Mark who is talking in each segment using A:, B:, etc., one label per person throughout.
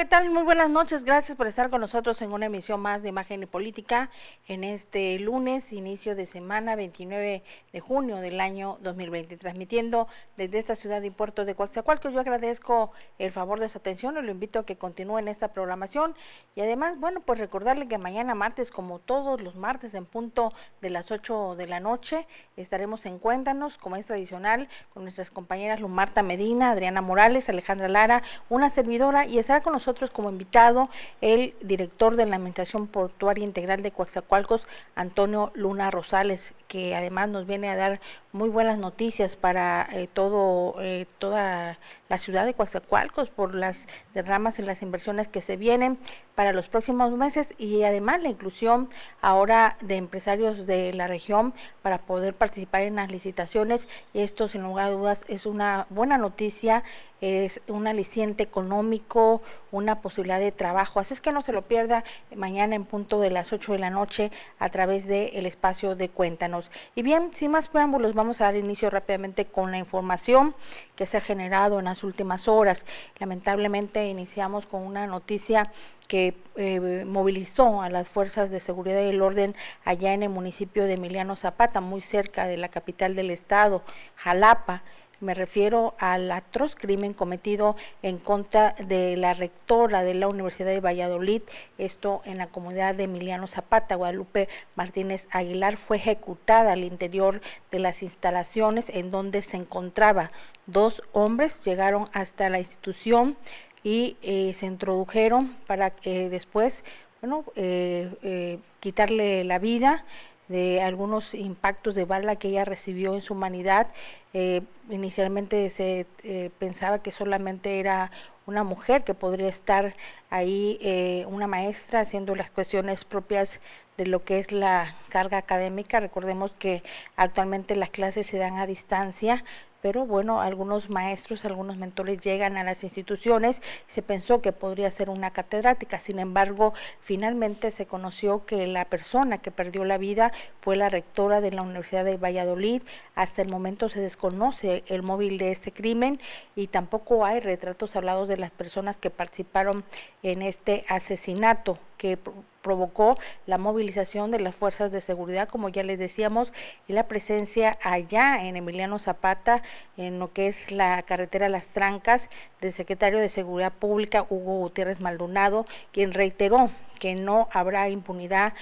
A: ¿qué tal? Muy buenas noches. Gracias por estar con nosotros en una emisión más de Imagen y Política en este lunes, inicio de semana, 29 de junio del año 2020, transmitiendo desde esta ciudad y puerto de Coatzacoalcos. Yo agradezco el favor de su atención y lo invito a que continúe en esta programación. Y además, bueno, pues recordarle que mañana martes, como todos los martes, en punto de las 8 de la noche, estaremos en Cuéntanos, como es tradicional, con nuestras compañeras Lumarta Medina, Adriana Morales, Alejandra Lara, una servidora, y estará con nosotros como invitado el director de la Administración Portuaria Integral de Coatzacoalcos, Antonio Luna Rosales, que además nos viene a dar muy buenas noticias para toda la ciudad de Coatzacoalcos por las derramas en las inversiones que se vienen para los próximos meses, y además la inclusión ahora de empresarios de la región para poder participar en las licitaciones, y esto sin lugar a dudas es una buena noticia, es un aliciente económico, una posibilidad de trabajo. Así es que no se lo pierda mañana en punto de las 8 de la noche a través del espacio de Cuéntanos. Y bien, sin más preámbulos, vamos a dar inicio rápidamente con la información que se ha generado en las últimas horas. Lamentablemente iniciamos con una noticia que movilizó a las fuerzas de seguridad y el orden allá en el municipio de Emiliano Zapata, muy cerca de la capital del estado, Jalapa. Me refiero al atroz crimen cometido en contra de la rectora de la Universidad de Valladolid, esto en la comunidad de Emiliano Zapata. Guadalupe Martínez Aguilar fue ejecutada al interior de las instalaciones en donde se encontraba. Dos hombres llegaron hasta la institución y se introdujeron para después, quitarle la vida de algunos impactos de bala que ella recibió en su humanidad. Inicialmente se pensaba que solamente era una mujer que podría estar ahí, una maestra haciendo las cuestiones propias de lo que es la carga académica. Recordemos que actualmente las clases se dan a distancia, pero bueno, algunos maestros, algunos mentores llegan a las instituciones. Se pensó que podría ser una catedrática, sin embargo, finalmente se conoció que la persona que perdió la vida fue la rectora de la Universidad de Valladolid. Hasta el momento se desconoce el móvil de este crimen y tampoco hay retratos hablados de las personas que participaron en este asesinato que provocó la movilización de las fuerzas de seguridad, como ya les decíamos, y la presencia allá en Emiliano Zapata, en lo que es la carretera Las Trancas, del secretario de Seguridad Pública, Hugo Gutiérrez Maldonado, quien reiteró que no habrá impunidad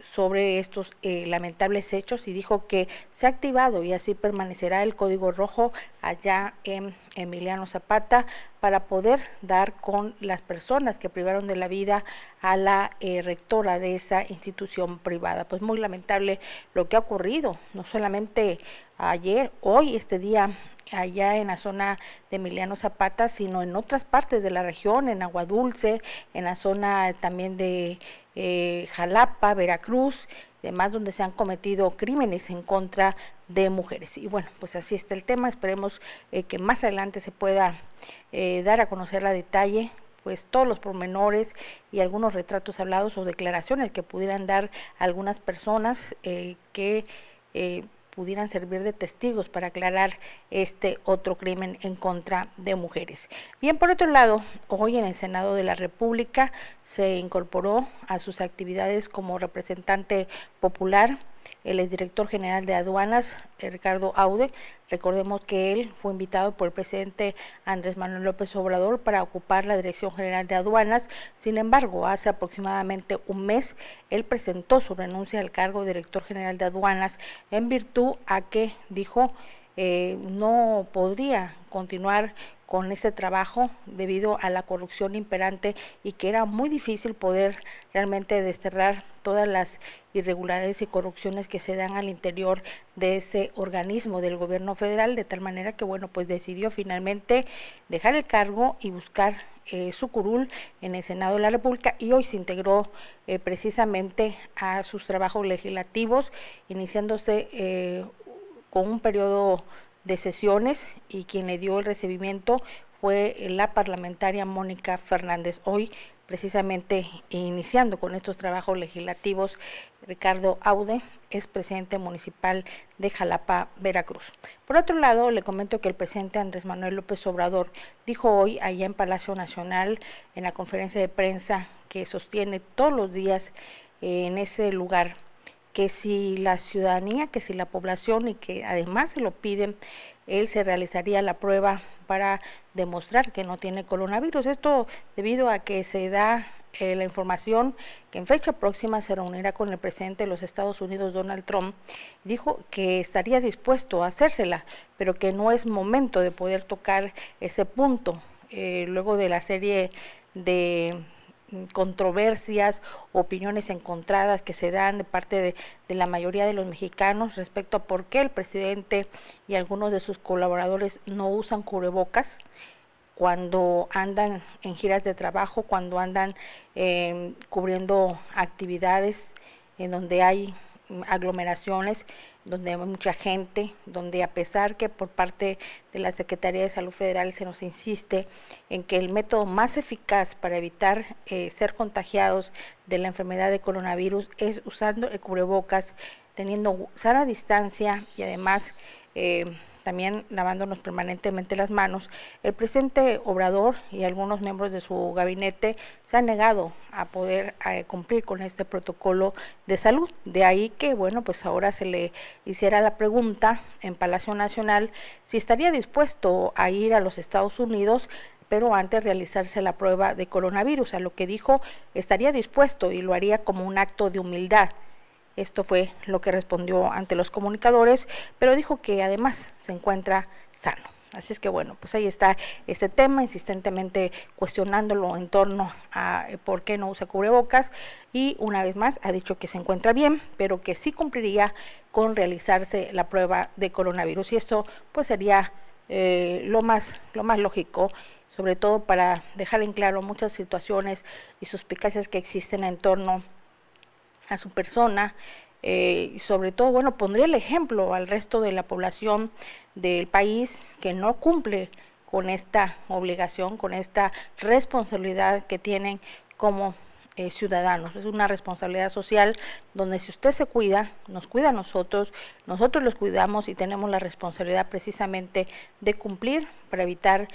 A: sobre estos lamentables hechos, y dijo que se ha activado y así permanecerá el código rojo allá en Emiliano Zapata para poder dar con las personas que privaron de la vida a la rectora de esa institución privada. Pues muy lamentable lo que ha ocurrido, no solamente ayer, hoy, este día, allá en la zona de Emiliano Zapata, sino en otras partes de la región, en Agua Dulce, en la zona también de Jalapa, Veracruz, demás, donde se han cometido crímenes en contra de mujeres. Y bueno, pues así está el tema. Esperemos que más adelante se pueda dar a conocer a detalle pues todos los pormenores y algunos retratos hablados o declaraciones que pudieran dar algunas personas que pudieran servir de testigos para aclarar este otro crimen en contra de mujeres. Bien, por otro lado, hoy en el Senado de la República se incorporó a sus actividades como representante popular el exdirector general de aduanas, Ricardo Aude. Recordemos que él fue invitado por el presidente Andrés Manuel López Obrador para ocupar la Dirección General de Aduanas. Sin embargo, hace aproximadamente un mes, él presentó su renuncia al cargo de director general de aduanas en virtud a que, dijo, no podría continuar con ese trabajo debido a la corrupción imperante y que era muy difícil poder realmente desterrar todas las irregularidades y corrupciones que se dan al interior de ese organismo del gobierno federal, de tal manera que bueno, pues decidió finalmente dejar el cargo y buscar su curul en el Senado de la República, y hoy se integró precisamente a sus trabajos legislativos, iniciándose con un periodo de sesiones, y quien le dio el recibimiento fue la parlamentaria Mónica Fernández. Hoy precisamente iniciando con estos trabajos legislativos. Ricardo Aude es presidente municipal de Jalapa, Veracruz. Por otro lado, le comento que el presidente Andrés Manuel López Obrador dijo hoy allá en Palacio Nacional, en la conferencia de prensa que sostiene todos los días en ese lugar, que si la ciudadanía, que si la población, y que además se lo piden, él se realizaría la prueba para demostrar que no tiene coronavirus. Esto debido a que se da la información que en fecha próxima se reunirá con el presidente de los Estados Unidos, Donald Trump. Dijo que estaría dispuesto a hacérsela, pero que no es momento de poder tocar ese punto, luego de la serie de controversias, opiniones encontradas que se dan de parte de la mayoría de los mexicanos respecto a por qué el presidente y algunos de sus colaboradores no usan cubrebocas cuando andan en giras de trabajo, cuando andan cubriendo actividades en donde hay aglomeraciones, donde hay mucha gente, donde a pesar que por parte de la Secretaría de Salud Federal se nos insiste en que el método más eficaz para evitar ser contagiados de la enfermedad de coronavirus es usando el cubrebocas, teniendo sana distancia y además también lavándonos permanentemente las manos, el presidente Obrador y algunos miembros de su gabinete se han negado a poder cumplir con este protocolo de salud. De ahí que, bueno, pues ahora se le hiciera la pregunta en Palacio Nacional si estaría dispuesto a ir a los Estados Unidos, pero antes realizarse la prueba de coronavirus, a lo que dijo estaría dispuesto y lo haría como un acto de humildad. Esto fue lo que respondió ante los comunicadores, pero dijo que además se encuentra sano. Así es que bueno, pues ahí está este tema, insistentemente cuestionándolo en torno a por qué no usa cubrebocas, y una vez más ha dicho que se encuentra bien, pero que sí cumpliría con realizarse la prueba de coronavirus, y esto pues sería lo más lógico, sobre todo para dejar en claro muchas situaciones y suspicacias que existen en torno a su persona, y sobre todo, bueno, pondría el ejemplo al resto de la población del país que no cumple con esta obligación, con esta responsabilidad que tienen como ciudadanos. Es una responsabilidad social donde si usted se cuida, nos cuida a nosotros los cuidamos y tenemos la responsabilidad precisamente de cumplir para evitar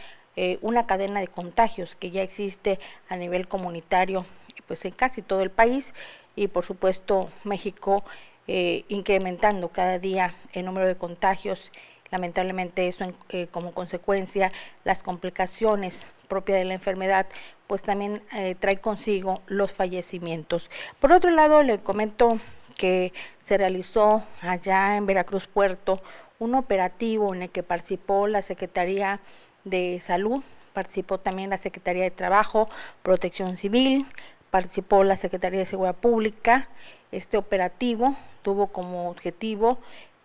A: una cadena de contagios que ya existe a nivel comunitario, pues en casi todo el país, y por supuesto México incrementando cada día el número de contagios. Lamentablemente eso como consecuencia las complicaciones propias de la enfermedad pues también trae consigo los fallecimientos. Por otro lado, le comento que se realizó allá en Veracruz Puerto un operativo en el que participó la Secretaría de Salud, participó también la Secretaría de Trabajo, Protección Civil, participó la Secretaría de Seguridad Pública. Este operativo tuvo como objetivo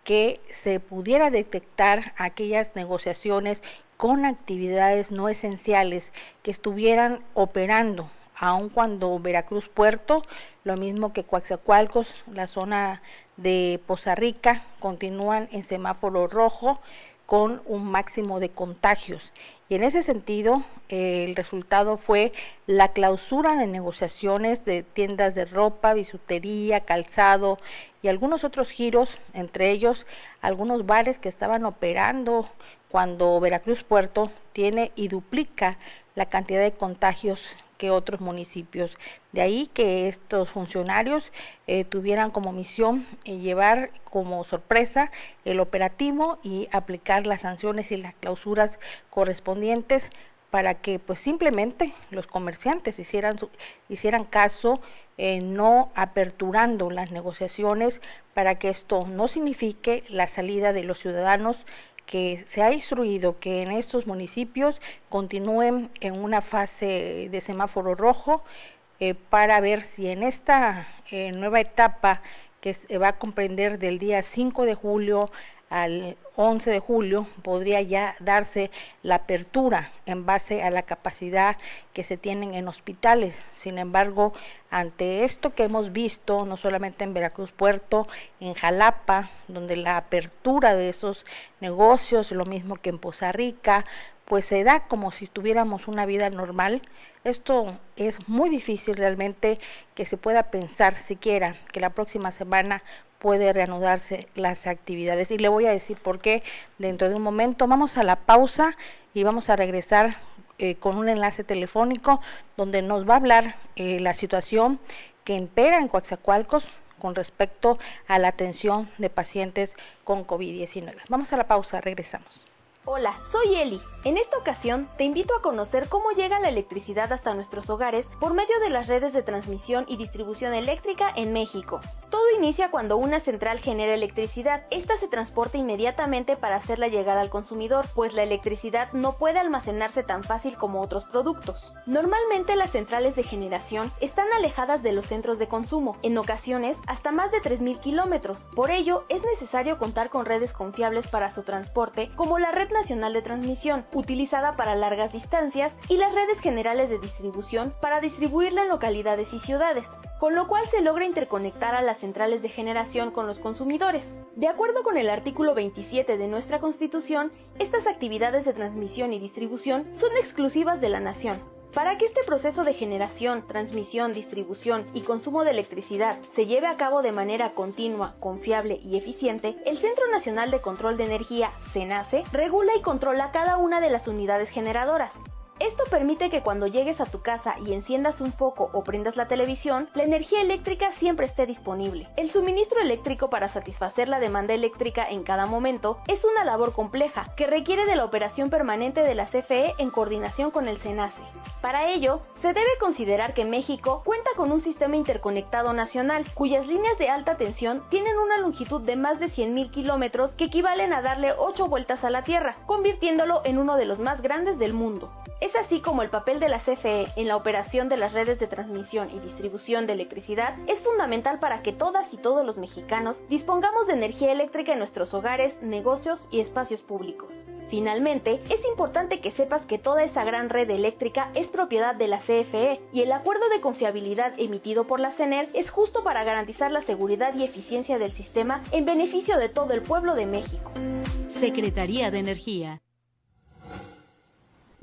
A: que se pudiera detectar aquellas negociaciones con actividades no esenciales que estuvieran operando, aun cuando Veracruz Puerto, lo mismo que Coatzacoalcos, la zona de Poza Rica, continúan en semáforo rojo con un máximo de contagios. Y en ese sentido, el resultado fue la clausura de negociaciones de tiendas de ropa, bisutería, calzado y algunos otros giros, entre ellos algunos bares que estaban operando cuando Veracruz Puerto tiene y duplica la cantidad de contagios que otros municipios. De ahí que estos funcionarios tuvieran como misión llevar como sorpresa el operativo y aplicar las sanciones y las clausuras correspondientes para que pues simplemente los comerciantes hicieran caso, no aperturando las negociaciones, para que esto no signifique la salida de los ciudadanos, que se ha instruido que en estos municipios continúen en una fase de semáforo rojo, para ver si en esta nueva etapa que se va a comprender del día 5 de julio al 11 de julio podría ya darse la apertura en base a la capacidad que se tienen en hospitales. Sin embargo, ante esto que hemos visto, no solamente en Veracruz Puerto, en Jalapa, donde la apertura de esos negocios, lo mismo que en Poza Rica, pues se da como si tuviéramos una vida normal. Esto es muy difícil realmente que se pueda pensar siquiera que la próxima semana puede reanudarse las actividades. Y le voy a decir por qué dentro de un momento. Vamos a la pausa y vamos a regresar con un enlace telefónico donde nos va a hablar la situación que impera en Coatzacoalcos con respecto a la atención de pacientes con COVID-19. Vamos a la pausa, regresamos.
B: Hola, soy Eli. En esta ocasión te invito a conocer cómo llega la electricidad hasta nuestros hogares por medio de las redes de transmisión y distribución eléctrica en México. Todo inicia cuando una central genera electricidad. Esta se transporta inmediatamente para hacerla llegar al consumidor, pues la electricidad no puede almacenarse tan fácil como otros productos. Normalmente las centrales de generación están alejadas de los centros de consumo, en ocasiones hasta más de 3.000 kilómetros. Por ello, es necesario contar con redes confiables para su transporte, como la Red Nacional de Transmisión, utilizada para largas distancias, y las redes generales de distribución para distribuirla en localidades y ciudades, con lo cual se logra interconectar a las centrales de generación con los consumidores. De acuerdo con el artículo 27 de nuestra Constitución, estas actividades de transmisión y distribución son exclusivas de la nación. Para que este proceso de generación, transmisión, distribución y consumo de electricidad se lleve a cabo de manera continua, confiable y eficiente, el Centro Nacional de Control de Energía, CENACE, regula y controla cada una de las unidades generadoras. Esto permite que cuando llegues a tu casa y enciendas un foco o prendas la televisión, la energía eléctrica siempre esté disponible. El suministro eléctrico para satisfacer la demanda eléctrica en cada momento es una labor compleja que requiere de la operación permanente de la CFE en coordinación con el CENACE. Para ello, se debe considerar que México cuenta con un sistema interconectado nacional, cuyas líneas de alta tensión tienen una longitud de más de 100.000 kilómetros que equivalen a darle 8 vueltas a la Tierra, convirtiéndolo en uno de los más grandes del mundo. Es así como el papel de la CFE en la operación de las redes de transmisión y distribución de electricidad es fundamental para que todas y todos los mexicanos dispongamos de energía eléctrica en nuestros hogares, negocios y espacios públicos. Finalmente, es importante que sepas que toda esa gran red eléctrica es propiedad de la CFE y el acuerdo de confiabilidad emitido por la CENER es justo para garantizar la seguridad y eficiencia del sistema en beneficio de todo el pueblo de México.
C: Secretaría de Energía.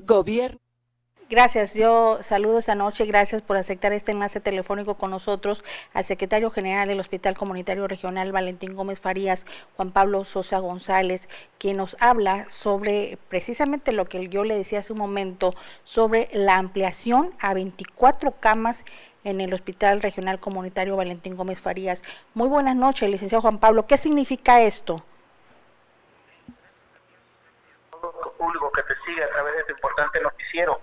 D: Gobierno.
A: Gracias, yo saludo esta noche, gracias por aceptar este enlace telefónico con nosotros al secretario general del Hospital Comunitario Regional Valentín Gómez Farías, Juan Pablo Sosa González, quien nos habla sobre precisamente lo que yo le decía hace un momento, sobre la ampliación a 24 camas en el Hospital Regional Comunitario Valentín Gómez Farías. Muy buenas noches, licenciado Juan Pablo, ¿qué significa esto?
E: Público que te sigue a través de este importante noticiero.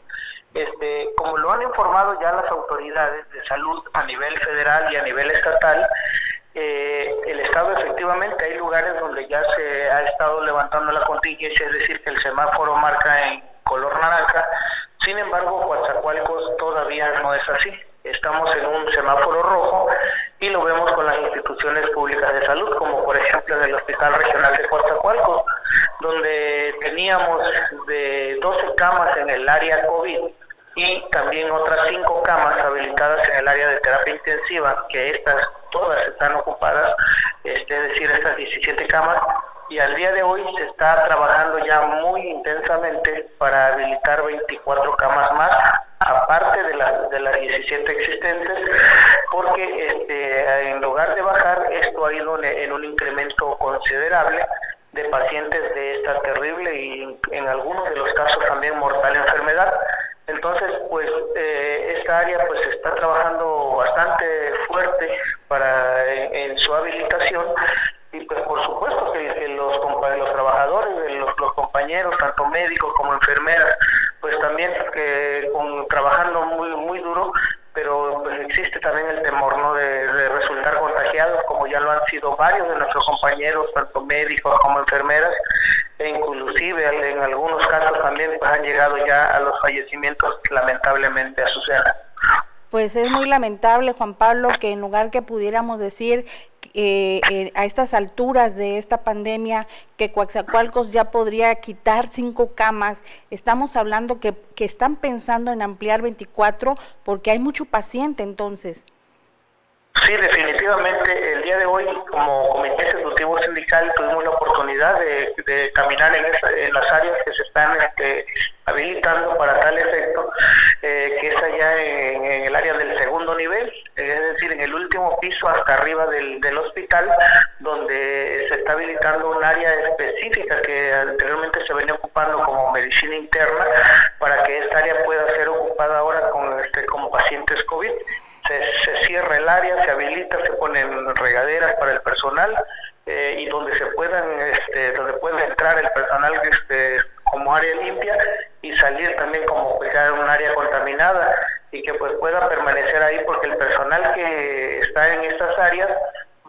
E: Como lo han informado ya las autoridades de salud a nivel federal y a nivel estatal, el Estado efectivamente hay lugares donde ya se ha estado levantando la contingencia, es decir, que el semáforo marca en color naranja. Sin embargo, Coatzacoalcos todavía no es así. Estamos en un semáforo rojo y lo vemos con las instituciones públicas de salud, como por ejemplo en el Hospital Regional de Coatzacoalcos, donde teníamos de 12 camas en el área COVID y también otras 5 camas habilitadas en el área de terapia intensiva, que estas todas están ocupadas, es decir, estas 17 camas, y al día de hoy se está trabajando ya muy intensamente para habilitar 24 camas más, aparte de las 17 existentes, porque en lugar de bajar, esto ha ido en un incremento considerable de pacientes de esta terrible y en algunos de los casos también mortal enfermedad. Entonces, pues esta área pues está trabajando bastante fuerte en su habilitación, y pues por supuesto que los trabajadores, los compañeros, tanto médicos como enfermeras, pues también trabajando muy duro, pero pues existe también el temor, ¿no?, de resultar contagiados, como ya lo han sido varios de nuestros compañeros, tanto médicos como enfermeras, e inclusive en algunos casos también pues han llegado ya a los fallecimientos lamentablemente a su cena.
A: Pues es muy lamentable, Juan Pablo, que en lugar que pudiéramos decir a estas alturas de esta pandemia que Coatzacoalcos ya podría quitar 5 camas, estamos hablando que están pensando en ampliar 24 porque hay mucho paciente entonces.
E: Sí, definitivamente. El día de hoy, como comité ejecutivo sindical, tuvimos la oportunidad de caminar en las áreas que se están habilitando para tal efecto, que es allá en el área del segundo nivel, es decir, en el último piso hasta arriba del hospital, donde se está habilitando un área específica que anteriormente se venía ocupando como medicina interna, para que esta área pueda ser ocupada ahora como pacientes COVID. Se cierra el área, se habilita, se ponen regaderas para el personal, y donde pueda entrar el personal como área limpia y salir también como pues, ya un área contaminada, y que pues pueda permanecer ahí, porque el personal que está en estas áreas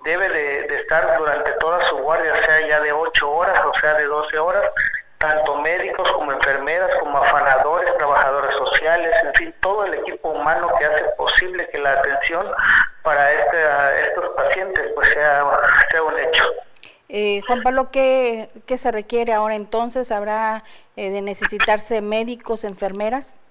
E: debe de estar durante toda su guardia, sea ya de 8 horas o sea de 12 horas, tanto médicos como enfermeras, como afanadores, trabajadores sociales, en fin, todo el equipo humano que hace posible que la atención para estos pacientes pues sea un hecho.
A: Juan Pablo, ¿qué se requiere ahora entonces? ¿Habrá de necesitarse médicos, enfermeras?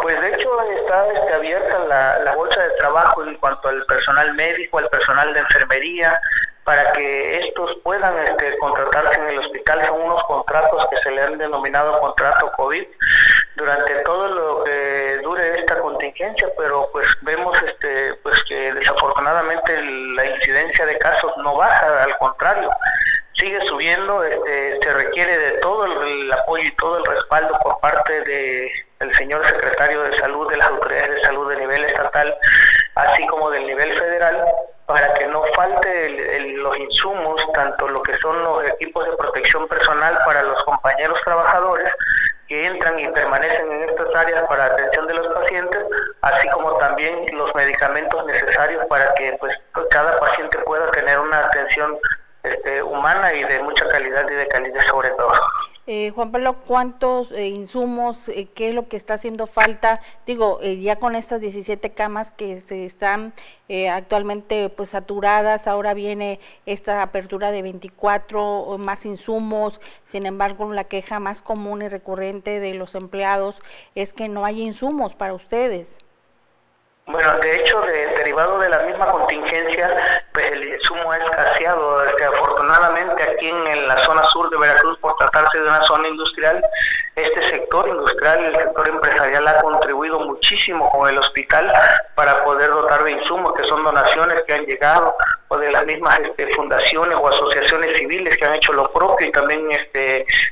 E: Pues de hecho está abierta la bolsa de trabajo en cuanto al personal médico, al personal de enfermería, para que estos puedan contratarse en el hospital. Son unos contratos que se le han denominado contrato COVID durante todo lo que dure esta contingencia, pero pues vemos pues que desafortunadamente la incidencia de casos no baja, al contrario, sigue subiendo. Se requiere de todo el apoyo y todo el respaldo por parte del señor secretario de Salud, de las autoridades de salud de nivel estatal, así como del nivel federal, para que no falte los insumos, tanto lo que son los equipos de protección personal para los compañeros trabajadores que entran y permanecen en estas áreas para atención de los pacientes, así como también los medicamentos necesarios para que pues cada paciente pueda tener una atención humana y de mucha calidad y de calidad sobre todo.
A: Juan Pablo, ¿cuántos insumos, qué es lo que está haciendo falta? Digo, ya con estas 17 camas que se están actualmente pues saturadas, ahora viene esta apertura de 24 más insumos. Sin embargo, la queja más común y recurrente de los empleados es que no hay insumos para ustedes.
E: Bueno, de hecho, derivado de la misma contingencia, pues el insumo ha escaseado. Afortunadamente aquí en la zona sur de Veracruz, por tratarse de una zona industrial, este sector industrial, el sector empresarial, ha contribuido muchísimo con el hospital para poder dotar de insumos, que son donaciones que han llegado, o de las mismas fundaciones o asociaciones civiles que han hecho lo propio y también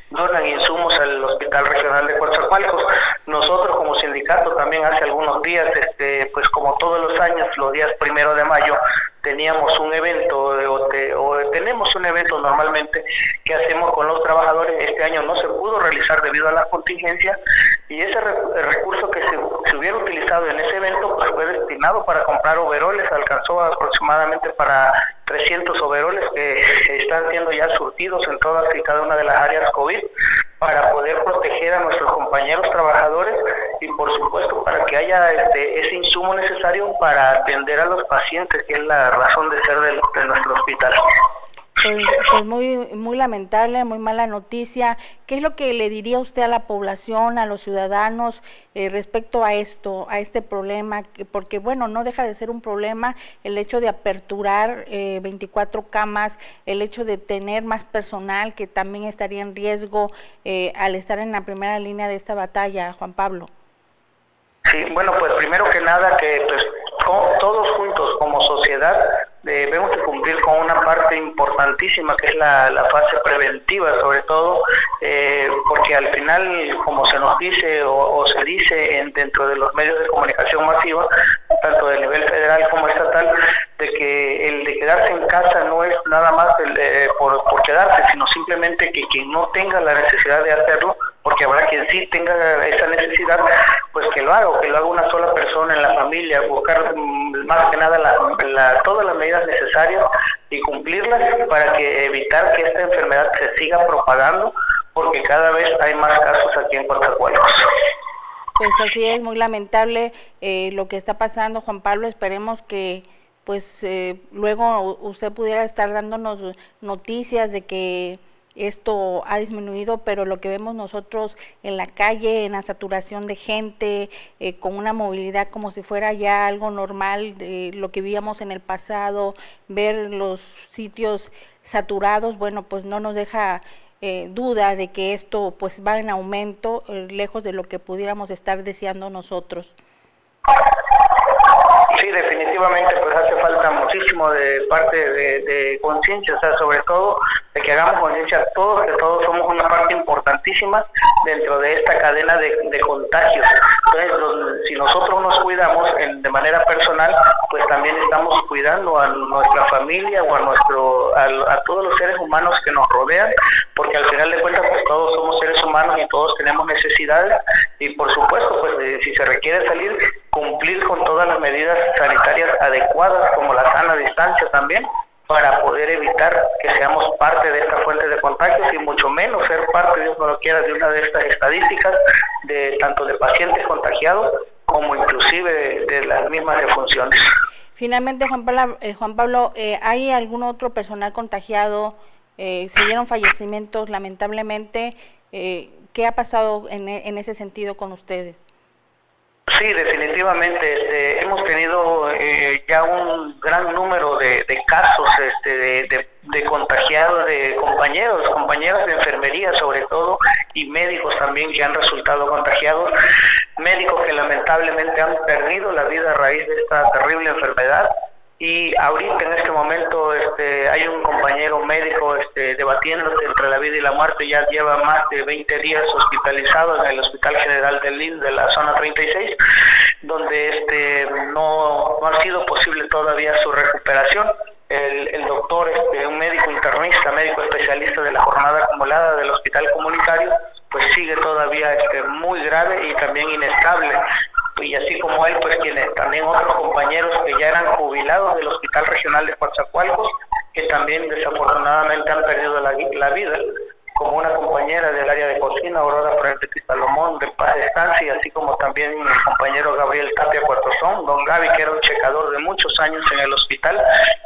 E: donan insumos al Hospital Regional de Coatzacoalcos. Nosotros como sindicato también hace algunos días, pues como todos los años, los días 1 de mayo, teníamos un evento, o tenemos un evento normalmente que hacemos con los trabajadores. Este año no se pudo realizar debido a la contingencia, y ese recurso que se hubiera utilizado en ese evento pues fue destinado para comprar overoles. Alcanzó aproximadamente para 300 overoles que están siendo ya surtidos en todas y cada una de las áreas COVID, para poder proteger a nuestros compañeros trabajadores y por supuesto para que haya ese insumo necesario para atender a los pacientes, que es la razón de ser de nuestro hospital.
A: Pues muy lamentable, muy mala noticia. ¿Qué es lo que le diría usted a la población, a los ciudadanos respecto a esto, a este problema? Porque bueno, no deja de ser un problema el hecho de aperturar 24 camas, el hecho de tener más personal que también estaría en riesgo al estar en la primera línea de esta batalla, Juan Pablo.
E: Sí, bueno, pues primero que nada que pues todos juntos como sociedad debemos de cumplir con una parte importantísima, que es la fase preventiva, sobre todo porque al final, como se nos dice o se dice dentro de los medios de comunicación masiva, tanto de nivel federal como estatal, de que el de quedarse en casa no es nada más por quedarse, sino simplemente que quien no tenga la necesidad de hacerlo, porque habrá quien sí tenga esa necesidad, pues que lo haga, o que lo haga una sola persona en la familia, buscar más que nada todas las medidas necesarias y cumplirlas para que evitar que esta enfermedad se siga propagando, porque cada vez hay más casos aquí en Coatzacoalcos.
A: Pues así es, muy lamentable lo que está pasando, Juan Pablo. Esperemos que pues luego usted pudiera estar dándonos noticias de que esto ha disminuido, pero lo que vemos nosotros en la calle, en la saturación de gente, con una movilidad como si fuera ya algo normal, lo que vivíamos en el pasado, ver los sitios saturados, bueno, pues no nos deja duda de que esto pues va en aumento, lejos de lo que pudiéramos estar deseando nosotros.
E: Sí, definitivamente pues hace falta muchísimo de parte de conciencia, o sea, sobre todo de que hagamos conciencia todos, que todos somos una parte importantísima dentro de esta cadena de contagios. Entonces, si nosotros nos cuidamos de manera personal, pues también estamos cuidando a nuestra familia o a todos los seres humanos que nos rodean, porque al final de cuentas pues todos somos seres humanos y todos tenemos necesidades, y por supuesto pues si se requiere salir, cumplir con todas las medidas sanitarias adecuadas, como la sana distancia también, para poder evitar que seamos parte de esta fuente de contagios y mucho menos ser parte, Dios no lo quiera, de una de estas estadísticas de tanto de pacientes contagiados como inclusive de las mismas defunciones.
A: Finalmente, Juan Pablo, ¿hay algún otro personal contagiado? Se dieron fallecimientos lamentablemente. ¿Qué ha pasado en ese sentido con ustedes?
E: Sí, definitivamente. Hemos tenido ya un gran número de casos de contagiados, de compañeras de enfermería sobre todo, y médicos también que han resultado contagiados, médicos que lamentablemente han perdido la vida a raíz de esta terrible enfermedad. Y ahorita en este momento hay un compañero médico debatiéndose entre la vida y la muerte, ya lleva más de 20 días hospitalizado en el Hospital General del INS de la zona 36, donde no ha sido posible todavía su recuperación. El doctor, un médico internista, médico especialista de la jornada acumulada del hospital comunitario, pues sigue todavía muy grave y también inestable. Y así como él, pues también otros compañeros que ya eran jubilados del Hospital Regional de Coatzacoalcos, que también desafortunadamente han perdido la vida, como una compañera del área de cocina, Aurora Frente Salomón, de paz descanse, y así como también el compañero Gabriel Tapia Cuartozón, don Gaby, que era un checador de muchos años en el hospital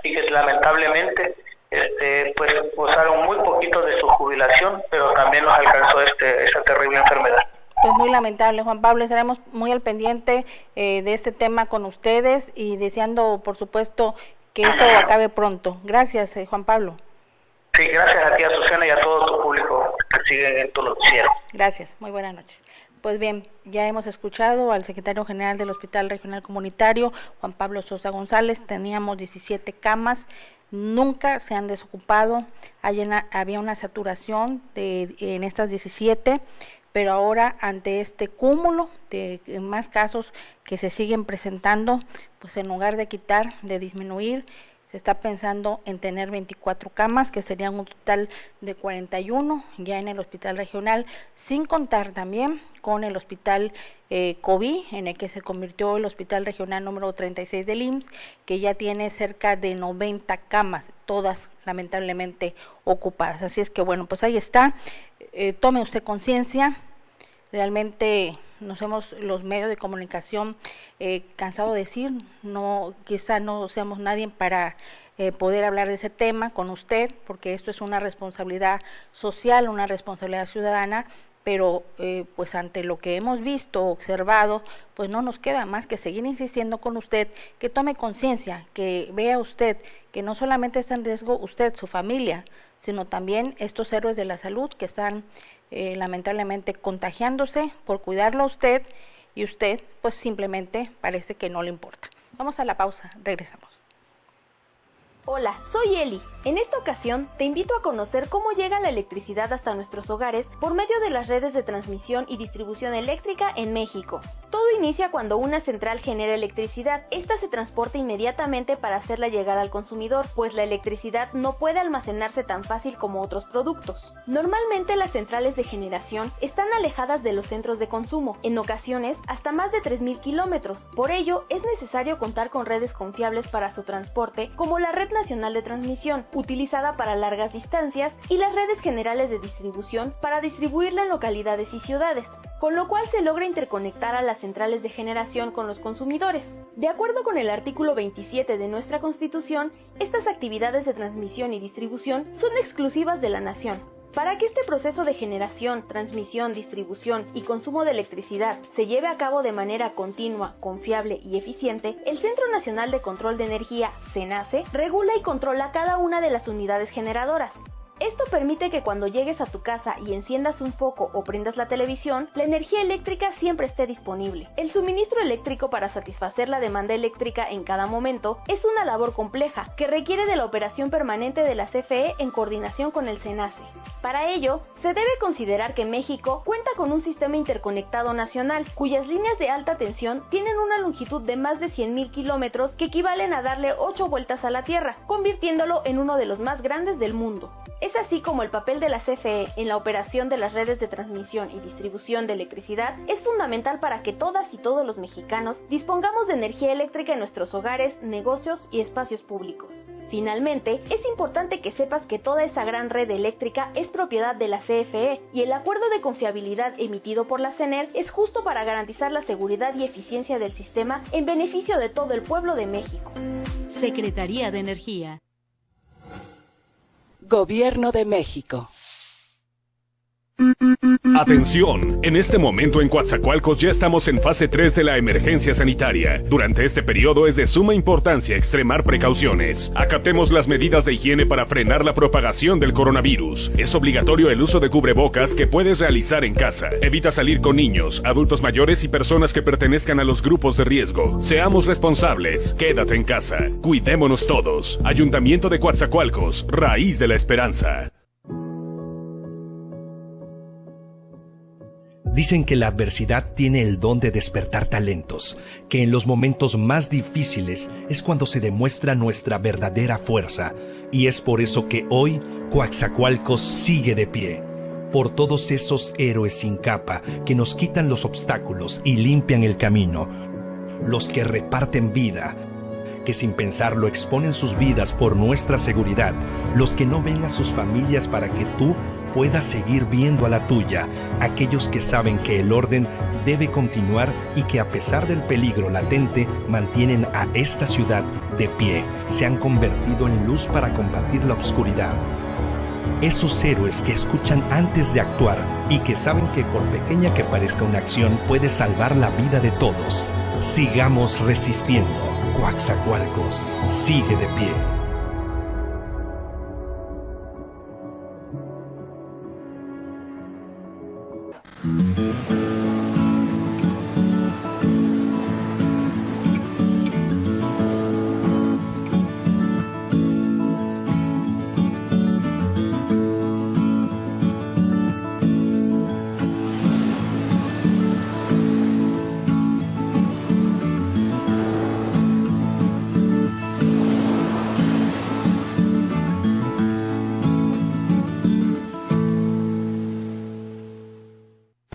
E: y que lamentablemente pues gozaron muy poquito de su jubilación, pero también nos alcanzó esta terrible enfermedad.
A: Pues muy lamentable, Juan Pablo. Estaremos muy al pendiente de este tema con ustedes y deseando, por supuesto, que esto acabe pronto. Gracias, Juan Pablo.
E: Sí, gracias a ti, Azucena, y a todo tu público que sigue en tu noticiero.
A: Gracias, muy buenas noches. Pues bien, ya hemos escuchado al secretario general del Hospital Regional Comunitario, Juan Pablo Sosa González. Teníamos 17 camas, nunca se han desocupado. Había una saturación en estas 17, pero ahora ante este cúmulo de más casos que se siguen presentando, pues en lugar de quitar, de disminuir, se está pensando en tener 24 camas, que serían un total de 41 ya en el hospital regional, sin contar también con el hospital COVID, en el que se convirtió el hospital regional número 36 del IMSS, que ya tiene cerca de 90 camas, todas lamentablemente ocupadas. Así es que bueno, pues ahí está, tome usted conciencia. Realmente los medios de comunicación cansado de decir, quizá no seamos nadie para poder hablar de ese tema con usted, porque esto es una responsabilidad social, una responsabilidad ciudadana, pero pues ante lo que hemos visto, observado, pues no nos queda más que seguir insistiendo con usted, que tome conciencia, que vea usted que no solamente está en riesgo usted, su familia, sino también estos héroes de la salud que están lamentablemente contagiándose por cuidarlo a usted, y usted pues simplemente parece que no le importa. Vamos a la pausa, regresamos.
B: Hola, soy Eli. En esta ocasión te invito a conocer cómo llega la electricidad hasta nuestros hogares por medio de las redes de transmisión y distribución eléctrica en México. Todo inicia cuando una central genera electricidad. Esta se transporta inmediatamente para hacerla llegar al consumidor, pues la electricidad no puede almacenarse tan fácil como otros productos. Normalmente las centrales de generación están alejadas de los centros de consumo, en ocasiones hasta más de 3.000 kilómetros. Por ello, es necesario contar con redes confiables para su transporte, como la Red Nacional de Transmisión, utilizada para largas distancias, y las redes generales de distribución para distribuirla en localidades y ciudades, con lo cual se logra interconectar a las centrales de generación con los consumidores. De acuerdo con el artículo 27 de nuestra Constitución, estas actividades de transmisión y distribución son exclusivas de la nación. Para que este proceso de generación, transmisión, distribución y consumo de electricidad se lleve a cabo de manera continua, confiable y eficiente, el Centro Nacional de Control de Energía, CENACE, regula y controla cada una de las unidades generadoras. Esto permite que cuando llegues a tu casa y enciendas un foco o prendas la televisión, la energía eléctrica siempre esté disponible. El suministro eléctrico para satisfacer la demanda eléctrica en cada momento es una labor compleja que requiere de la operación permanente de la CFE en coordinación con el CENACE. Para ello, se debe considerar que México cuenta con un sistema interconectado nacional, cuyas líneas de alta tensión tienen una longitud de más de 100.000 kilómetros que equivalen a darle 8 vueltas a la Tierra, convirtiéndolo en uno de los más grandes del mundo. Es así como el papel de la CFE en la operación de las redes de transmisión y distribución de electricidad es fundamental para que todas y todos los mexicanos dispongamos de energía eléctrica en nuestros hogares, negocios y espacios públicos. Finalmente, es importante que sepas que toda esa gran red eléctrica es propiedad de la CFE y el acuerdo de confiabilidad emitido por la CENER es justo para garantizar la seguridad y eficiencia del sistema en beneficio de todo el pueblo de México.
C: Secretaría de Energía.
D: Gobierno de México.
F: Atención, en este momento en Coatzacoalcos ya estamos en fase 3 de la emergencia sanitaria. Durante este periodo es de suma importancia extremar precauciones. Acatemos las medidas de higiene para frenar la propagación del coronavirus. Es obligatorio el uso de cubrebocas que puedes realizar en casa. Evita salir con niños, adultos mayores y personas que pertenezcan a los grupos de riesgo. Seamos responsables, quédate en casa. Cuidémonos todos. Ayuntamiento de Coatzacoalcos, raíz de la esperanza.
G: Dicen que la adversidad tiene el don de despertar talentos, que en los momentos más difíciles es cuando se demuestra nuestra verdadera fuerza, y es por eso que hoy Coatzacoalcos sigue de pie, por todos esos héroes sin capa que nos quitan los obstáculos y limpian el camino, los que reparten vida, que sin pensarlo exponen sus vidas por nuestra seguridad, los que no ven a sus familias para que tú puedas seguir viendo a la tuya, aquellos que saben que el orden debe continuar y que a pesar del peligro latente mantienen a esta ciudad de pie, se han convertido en luz para combatir la oscuridad. Esos héroes que escuchan antes de actuar y que saben que por pequeña que parezca una acción puede salvar la vida de todos. Sigamos resistiendo. Coatzacoalcos sigue de pie.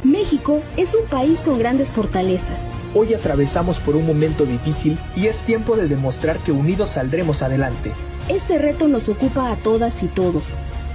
B: México es un país con grandes fortalezas.
H: Hoy atravesamos por un momento difícil y es tiempo de demostrar que unidos saldremos adelante.
B: Este reto nos ocupa a todas y todos.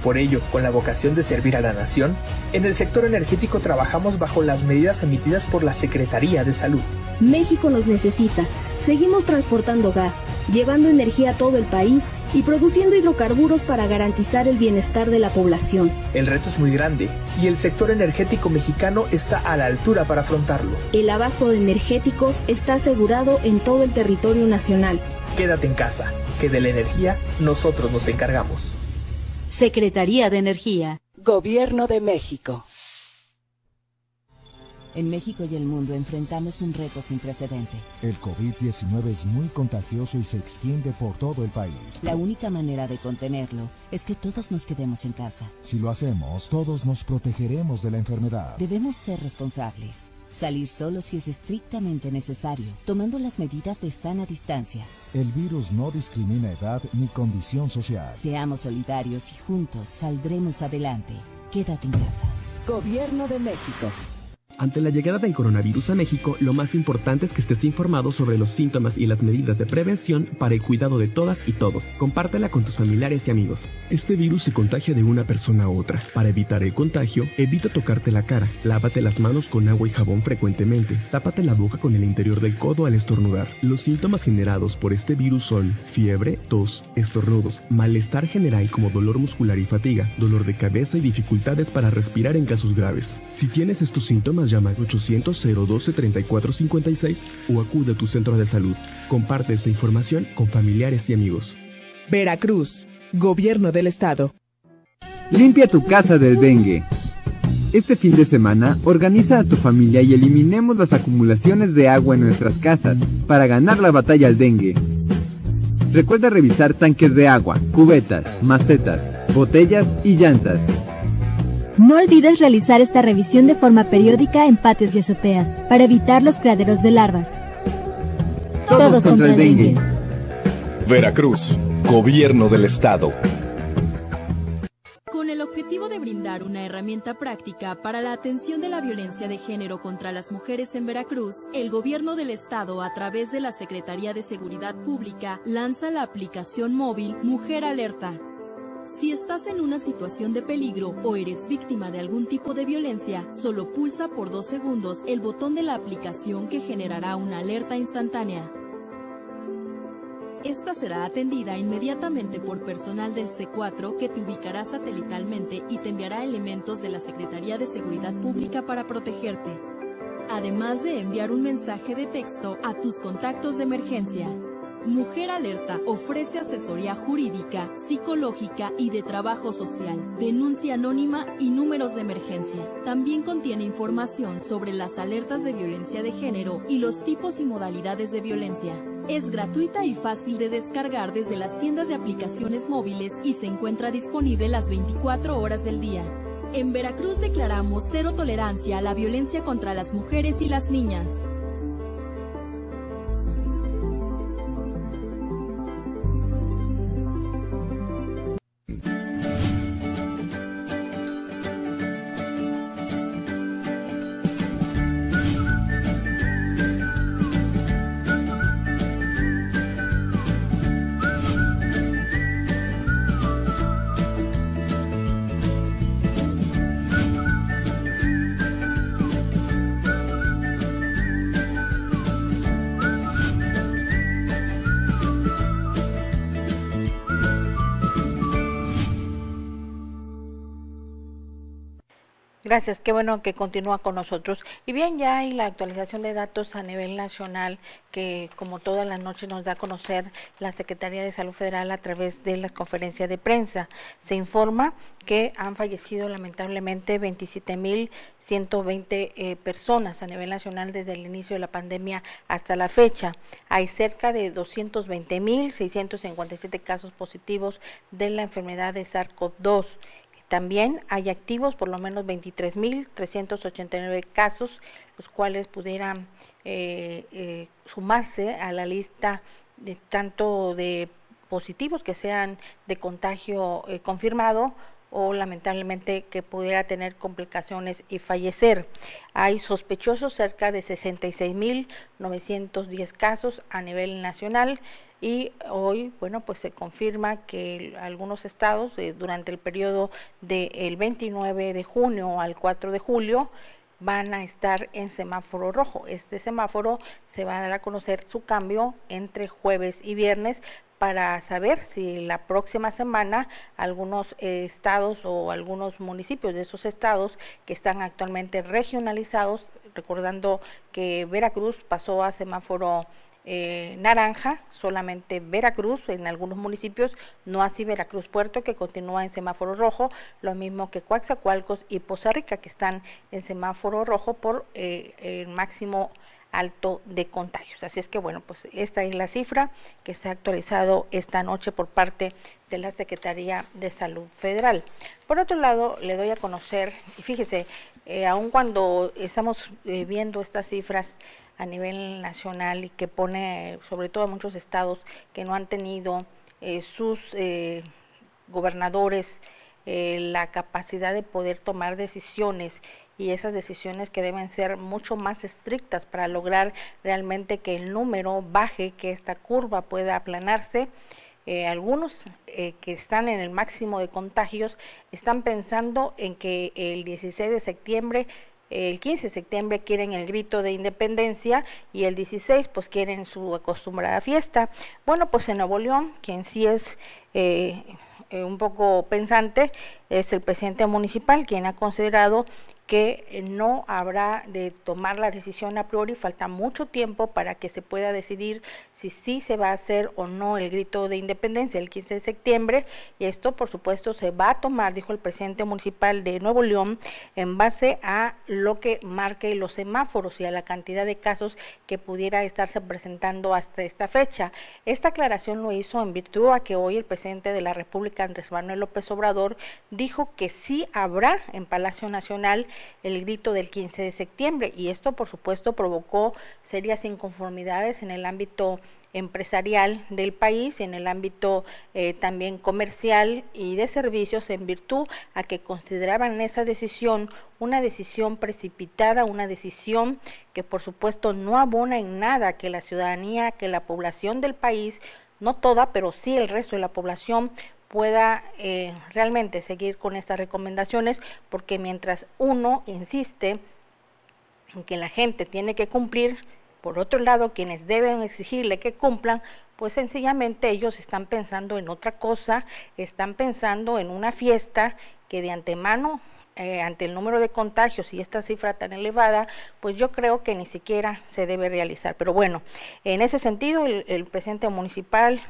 H: Por ello, con la vocación de servir a la nación, en el sector energético trabajamos bajo las medidas emitidas por la Secretaría de Salud.
B: México nos necesita. Seguimos transportando gas, llevando energía a todo el país y produciendo hidrocarburos para garantizar el bienestar de la población.
H: El reto es muy grande y el sector energético mexicano está a la altura para afrontarlo.
B: El abasto de energéticos está asegurado en todo el territorio nacional.
H: Quédate en casa, que de la energía nosotros nos encargamos.
C: Secretaría de Energía.
D: Gobierno de México.
I: En México y el mundo enfrentamos un reto sin precedente.
J: El COVID-19 es muy contagioso y se extiende por todo el país.
I: La única manera de contenerlo es que todos nos quedemos en casa.
J: Si lo hacemos, todos nos protegeremos de la enfermedad.
I: Debemos ser responsables. Salir solo si es estrictamente necesario, tomando las medidas de sana distancia.
J: El virus no discrimina edad ni condición social.
I: Seamos solidarios y juntos saldremos adelante. Quédate en casa.
D: Gobierno de México.
K: Ante la llegada del coronavirus a México, lo más importante es que estés informado sobre los síntomas y las medidas de prevención para el cuidado de todas y todos. Compártela con tus familiares y amigos. Este virus se contagia de una persona a otra. Para evitar el contagio, evita tocarte la cara. Lávate las manos con agua y jabón frecuentemente. Tápate la boca con el interior del codo al estornudar. Los síntomas generados por este virus son fiebre, tos, estornudos, malestar general como dolor muscular y fatiga, dolor de cabeza y dificultades para respirar en casos graves. Si tienes estos síntomas, llama al 800-012-3456 o acude a tu centro de salud. Comparte esta información con familiares y amigos.
L: Veracruz, Gobierno del Estado.
M: Limpia tu casa del dengue. Este fin de semana, organiza a tu familia y eliminemos las acumulaciones de agua en nuestras casas para ganar la batalla al dengue. Recuerda revisar tanques de agua, cubetas, macetas, botellas y llantas.
N: No olvides realizar esta revisión de forma periódica en patios y azoteas, para evitar los criaderos de larvas.
M: Todos contra el dengue.
O: Veracruz, Gobierno del Estado.
C: Con el objetivo de brindar una herramienta práctica para la atención de la violencia de género contra las mujeres en Veracruz, el Gobierno del Estado, a través de la Secretaría de Seguridad Pública, lanza la aplicación móvil Mujer Alerta. Si estás en una situación de peligro o eres víctima de algún tipo de violencia, solo pulsa por 2 segundos el botón de la aplicación que generará una alerta instantánea. Esta será atendida inmediatamente por personal del C4 que te ubicará satelitalmente y te enviará elementos de la Secretaría de Seguridad Pública para protegerte, además de enviar un mensaje de texto a tus contactos de emergencia. Mujer Alerta ofrece asesoría jurídica, psicológica y de trabajo social, denuncia anónima y números de emergencia. También contiene información sobre las alertas de violencia de género y los tipos y modalidades de violencia. Es gratuita y fácil de descargar desde las tiendas de aplicaciones móviles y se encuentra disponible las 24 horas del día. En Veracruz declaramos cero tolerancia a la violencia contra las mujeres y las niñas.
A: Gracias, qué bueno que continúa con nosotros. Y bien, ya hay la actualización de datos a nivel nacional que, como todas las noches, nos da a conocer la Secretaría de Salud Federal a través de la conferencia de prensa. Se informa que han fallecido lamentablemente 27,120 personas a nivel nacional desde el inicio de la pandemia hasta la fecha. Hay cerca de 220,657 casos positivos de la enfermedad de SARS-CoV-2. También hay activos por lo menos 23,389 casos, los cuales pudieran sumarse a la lista de tanto de positivos que sean de contagio confirmado o lamentablemente que pudiera tener complicaciones y fallecer. Hay sospechosos cerca de 66,910 casos a nivel nacional. Y hoy, bueno, pues se confirma que algunos estados durante el periodo del 29 de junio al 4 de julio van a estar en semáforo rojo. Este semáforo se va a dar a conocer su cambio entre jueves y viernes para saber si la próxima semana algunos estados o algunos municipios de esos estados que están actualmente regionalizados, recordando que Veracruz pasó a semáforo naranja, solamente Veracruz en algunos municipios, no así Veracruz Puerto, que continúa en semáforo rojo, lo mismo que Coatzacoalcos y Poza Rica, que están en semáforo rojo por el máximo alto de contagios. Así es que bueno, pues esta es la cifra que se ha actualizado esta noche por parte de la Secretaría de Salud Federal. Por otro lado, le doy a conocer, y fíjese, aun cuando estamos viendo estas cifras a nivel nacional y que pone sobre todo a muchos estados que no han tenido sus gobernadores la capacidad de poder tomar decisiones, y esas decisiones que deben ser mucho más estrictas para lograr realmente que el número baje, que esta curva pueda aplanarse. Algunos que están en el máximo de contagios están pensando en que el 16 de septiembre, el 15 de septiembre quieren el grito de independencia y el 16 pues quieren su acostumbrada fiesta. Bueno, pues en Nuevo León, quien sí es un poco pensante es el presidente municipal, quien ha considerado que no habrá de tomar la decisión a priori, falta mucho tiempo para que se pueda decidir si sí se va a hacer o no el grito de independencia el 15 de septiembre, y esto por supuesto se va a tomar, dijo el presidente municipal de Nuevo León, en base a lo que marque los semáforos y a la cantidad de casos que pudiera estarse presentando hasta esta fecha. Esta aclaración lo hizo en virtud a que hoy el presidente de la República, Andrés Manuel López Obrador, dijo que sí habrá en Palacio Nacional el grito del 15 de septiembre, y esto por supuesto provocó serias inconformidades en el ámbito empresarial del país, en el ámbito también comercial y de servicios, en virtud a que consideraban esa decisión una decisión precipitada, una decisión que por supuesto no abona en nada que la ciudadanía, que la población del país, no toda, pero sí el resto de la población, pueda realmente seguir con estas recomendaciones, porque mientras uno insiste en que la gente tiene que cumplir, por otro lado, quienes deben exigirle que cumplan, pues sencillamente ellos están pensando en otra cosa, están pensando en una fiesta que de antemano, ante el número de contagios y esta cifra tan elevada, pues yo creo que ni siquiera se debe realizar. Pero bueno, en ese sentido, el presidente municipal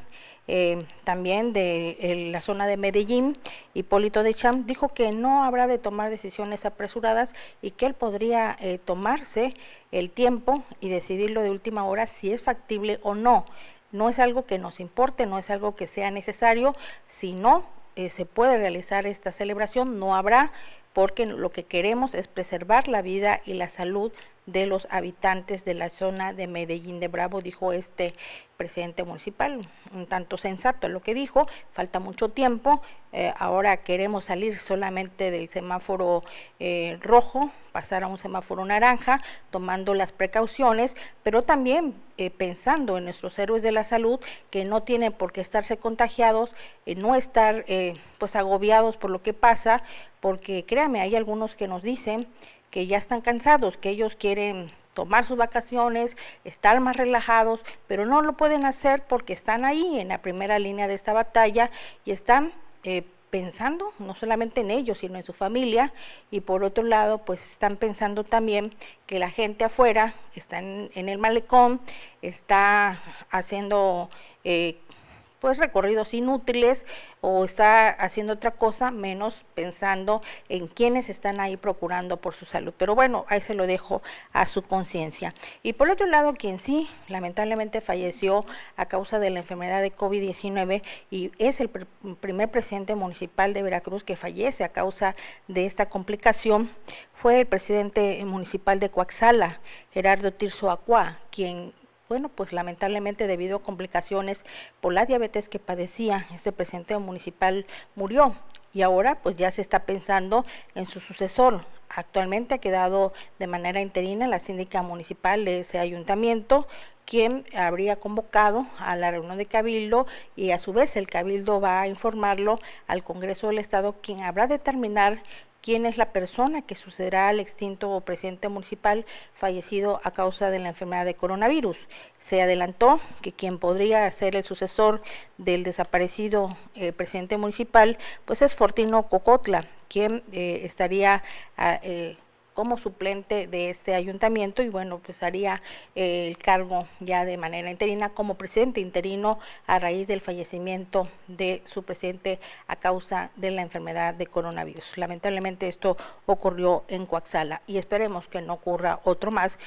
A: también de la zona de Medellín, Hipólito Deschamps, dijo que no habrá de tomar decisiones apresuradas y que él podría tomarse el tiempo y decidirlo de última hora si es factible o no. No es algo que nos importe, no es algo que sea necesario, si no se puede realizar esta celebración, no habrá, porque lo que queremos es preservar la vida y la salud de los habitantes de la zona de Medellín de Bravo, dijo este presidente municipal. Un tanto sensato lo que dijo, falta mucho tiempo, ahora queremos salir solamente del semáforo rojo, pasar a un semáforo naranja, tomando las precauciones, pero también pensando en nuestros héroes de la salud, que no tienen por qué estarse contagiados, no estar pues agobiados por lo que pasa, porque créame, hay algunos que nos dicen que ya están cansados, que ellos quieren tomar sus vacaciones, estar más relajados, pero no lo pueden hacer porque están ahí en la primera línea de esta batalla y están pensando no solamente en ellos, sino en su familia, y por otro lado, pues están pensando también que la gente afuera está en el malecón, está haciendo pues recorridos inútiles o está haciendo otra cosa menos pensando en quienes están ahí procurando por su salud. Pero bueno, ahí se lo dejo a su conciencia. Y por otro lado, quien sí lamentablemente falleció a causa de la enfermedad de COVID-19 y es el primer presidente municipal de Veracruz que fallece a causa de esta complicación, fue el presidente municipal de Coaxala, Gerardo Tirso Acua, quien pues lamentablemente debido a complicaciones por la diabetes que padecía, este presidente municipal murió y ahora pues ya se está pensando en su sucesor. Actualmente ha quedado de manera interina la síndica municipal de ese ayuntamiento, quien habría convocado a la reunión de Cabildo y a su vez el Cabildo va a informarlo al Congreso del Estado, quien habrá de determinar quién es la persona que sucederá al extinto presidente municipal fallecido a causa de la enfermedad de coronavirus. Se adelantó que quien podría ser el sucesor del desaparecido presidente municipal pues es Fortino Cocotla, quien estaría como suplente de este ayuntamiento y bueno, pues haría el cargo ya de manera interina como presidente interino a raíz del fallecimiento de su presidente a causa de la enfermedad de coronavirus. Lamentablemente esto ocurrió en Coaxala y esperemos que no ocurra otro más,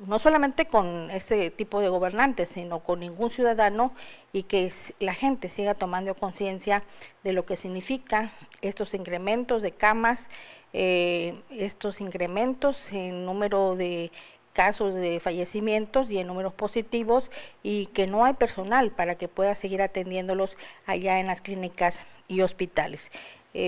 A: no solamente con este tipo de gobernantes, sino con ningún ciudadano y que la gente siga tomando conciencia de lo que significa estos incrementos de camas, estos incrementos en número de casos de fallecimientos y en números positivos y que no hay personal para que pueda seguir atendiéndolos allá en las clínicas y hospitales.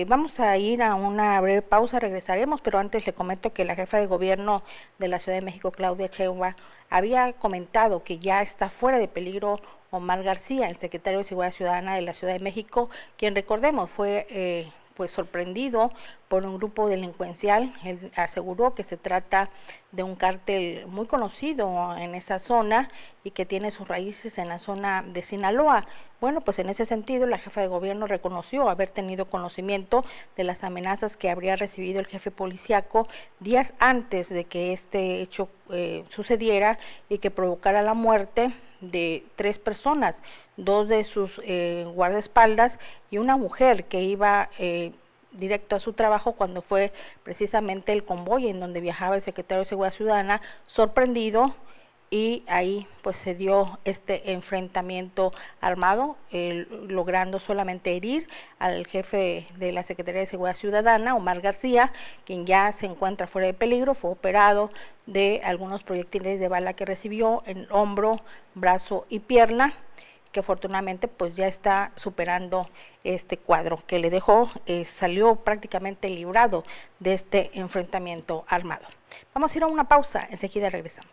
A: Vamos a ir a una breve pausa, regresaremos, pero antes le comento que la jefa de gobierno de la Ciudad de México, Claudia Sheinbaum, había comentado que ya está fuera de peligro Omar García, el secretario de Seguridad Ciudadana de la Ciudad de México, quien recordemos fue pues sorprendido por un grupo delincuencial. Él aseguró que se trata de un cártel muy conocido en esa zona y que tiene sus raíces en la zona de Sinaloa. Bueno, pues en ese sentido la jefa de gobierno reconoció haber tenido conocimiento de las amenazas que habría recibido el jefe policíaco días antes de que este hecho sucediera y que provocara la muerte de 3 personas, 2 de sus guardaespaldas y una mujer que iba directo a su trabajo cuando fue precisamente el convoy en donde viajaba el secretario de Seguridad Ciudadana sorprendido, y ahí pues se dio este enfrentamiento armado, logrando solamente herir al jefe de la Secretaría de Seguridad Ciudadana, Omar García, quien ya se encuentra fuera de peligro. Fue operado de algunos proyectiles de bala que recibió en hombro, brazo y pierna, que afortunadamente pues ya está superando este cuadro que le dejó, salió prácticamente librado de este enfrentamiento armado. Vamos a ir a una pausa, enseguida regresamos.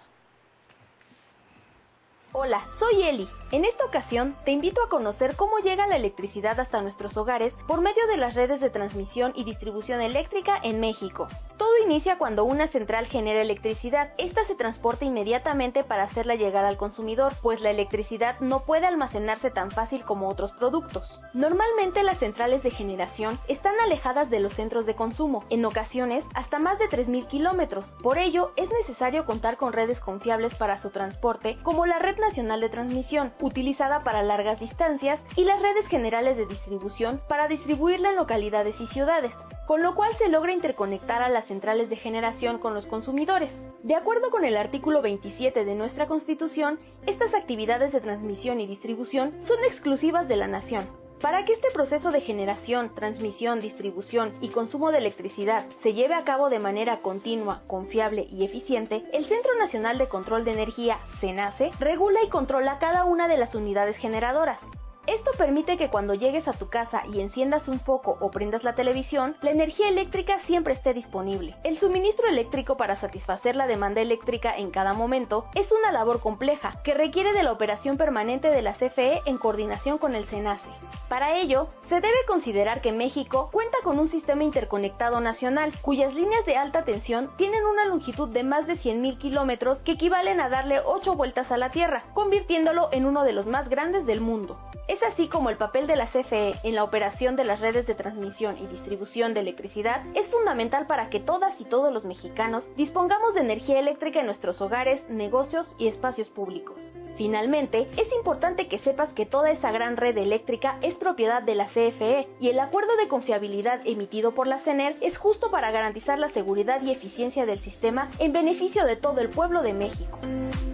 B: Hola, soy Eli. En esta ocasión te invito a conocer cómo llega la electricidad hasta nuestros hogares por medio de las redes de transmisión y distribución eléctrica en México. Todo inicia cuando una central genera electricidad. Esta se transporta inmediatamente para hacerla llegar al consumidor, pues la electricidad no puede almacenarse tan fácil como otros productos. Normalmente las centrales de generación están alejadas de los centros de consumo, en ocasiones hasta más de 3.000 kilómetros. Por ello, es necesario contar con redes confiables para su transporte, como la Red Nacional de Transmisión, utilizada para largas distancias, y las redes generales de distribución para distribuirla en localidades y ciudades, con lo cual se logra interconectar a las centrales de generación con los consumidores. De acuerdo con el artículo 27 de nuestra Constitución, estas actividades de transmisión y distribución son exclusivas de la nación. Para que este proceso de generación, transmisión, distribución y consumo de electricidad se lleve a cabo de manera continua, confiable y eficiente, el Centro Nacional de Control de Energía, CENACE, regula y controla cada una de las unidades generadoras. Esto permite que cuando llegues a tu casa y enciendas un foco o prendas la televisión, la energía eléctrica siempre esté disponible. El suministro eléctrico para satisfacer la demanda eléctrica en cada momento es una labor compleja que requiere de la operación permanente de la CFE en coordinación con el CENACE. Para ello, se debe considerar que México cuenta con un sistema interconectado nacional, cuyas líneas de alta tensión tienen una longitud de más de 100.000 kilómetros que equivalen a darle 8 vueltas a la Tierra, convirtiéndolo en uno de los más grandes del mundo. Es así como el papel de la CFE en la operación de las redes de transmisión y distribución de electricidad es fundamental para que todas y todos los mexicanos dispongamos de energía eléctrica en nuestros hogares, negocios y espacios públicos. Finalmente, es importante que sepas que toda esa gran red eléctrica es propiedad de la CFE y el acuerdo de confiabilidad emitido por la CENER es justo para garantizar la seguridad y eficiencia del sistema en beneficio de todo el pueblo de México.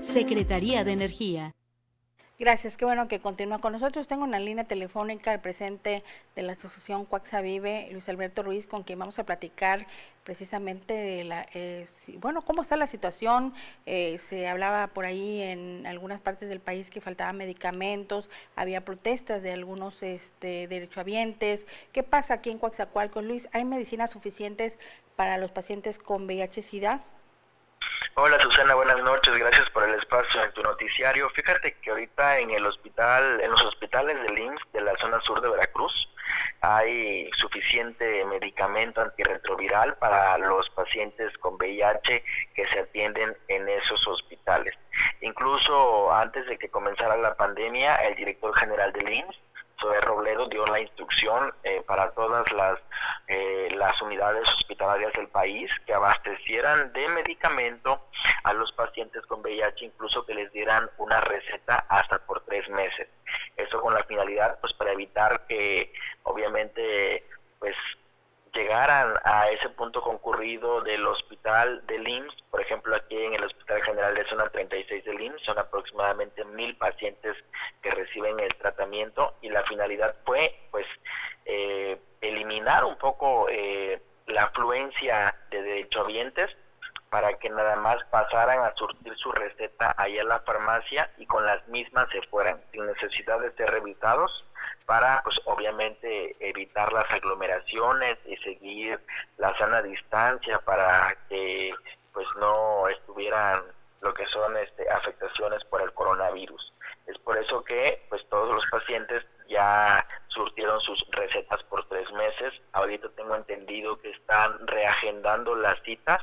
P: Secretaría de Energía.
A: Gracias, qué bueno que continúa con nosotros. Tengo una línea telefónica al presidente de la asociación Cuaxa Vive, Luis Alberto Ruiz, con quien vamos a platicar precisamente de cómo está la situación. Se hablaba por ahí en algunas partes del país que faltaban medicamentos, había protestas de algunos derechohabientes. ¿Qué pasa aquí en Coaxacualcos, Luis? ¿Hay medicinas suficientes para los pacientes con VIH-Sida?
E: Hola Susana, buenas noches, gracias por el espacio en tu noticiario. Fíjate que ahorita en los hospitales del IMSS de la zona sur de Veracruz hay suficiente medicamento antirretroviral para los pacientes con VIH que se atienden en esos hospitales. Incluso antes de que comenzara la pandemia, el director general del IMSS, Zoé Robledo, dio la instrucción para todas las unidades hospitalarias del país que abastecieran de medicamento a los pacientes con VIH, incluso que les dieran una receta hasta por 3 meses. Eso con la finalidad, pues, para evitar que, obviamente, pues, llegaran a ese punto concurrido del hospital del IMSS. Por ejemplo, aquí en el Hospital General de Zona 36 del IMSS son aproximadamente 1,000 pacientes que reciben el tratamiento, y la finalidad fue, pues, eliminar un poco la afluencia de derechohabientes para que nada más pasaran a surtir su receta allá en la farmacia y con las mismas se fueran, sin necesidad de ser revisados para pues obviamente evitar las aglomeraciones y seguir la sana distancia para que pues no estuvieran lo que son afectaciones por el coronavirus. Es por eso que pues todos los pacientes ya surtieron sus recetas por 3 meses. Ahorita tengo entendido que están reagendando las citas,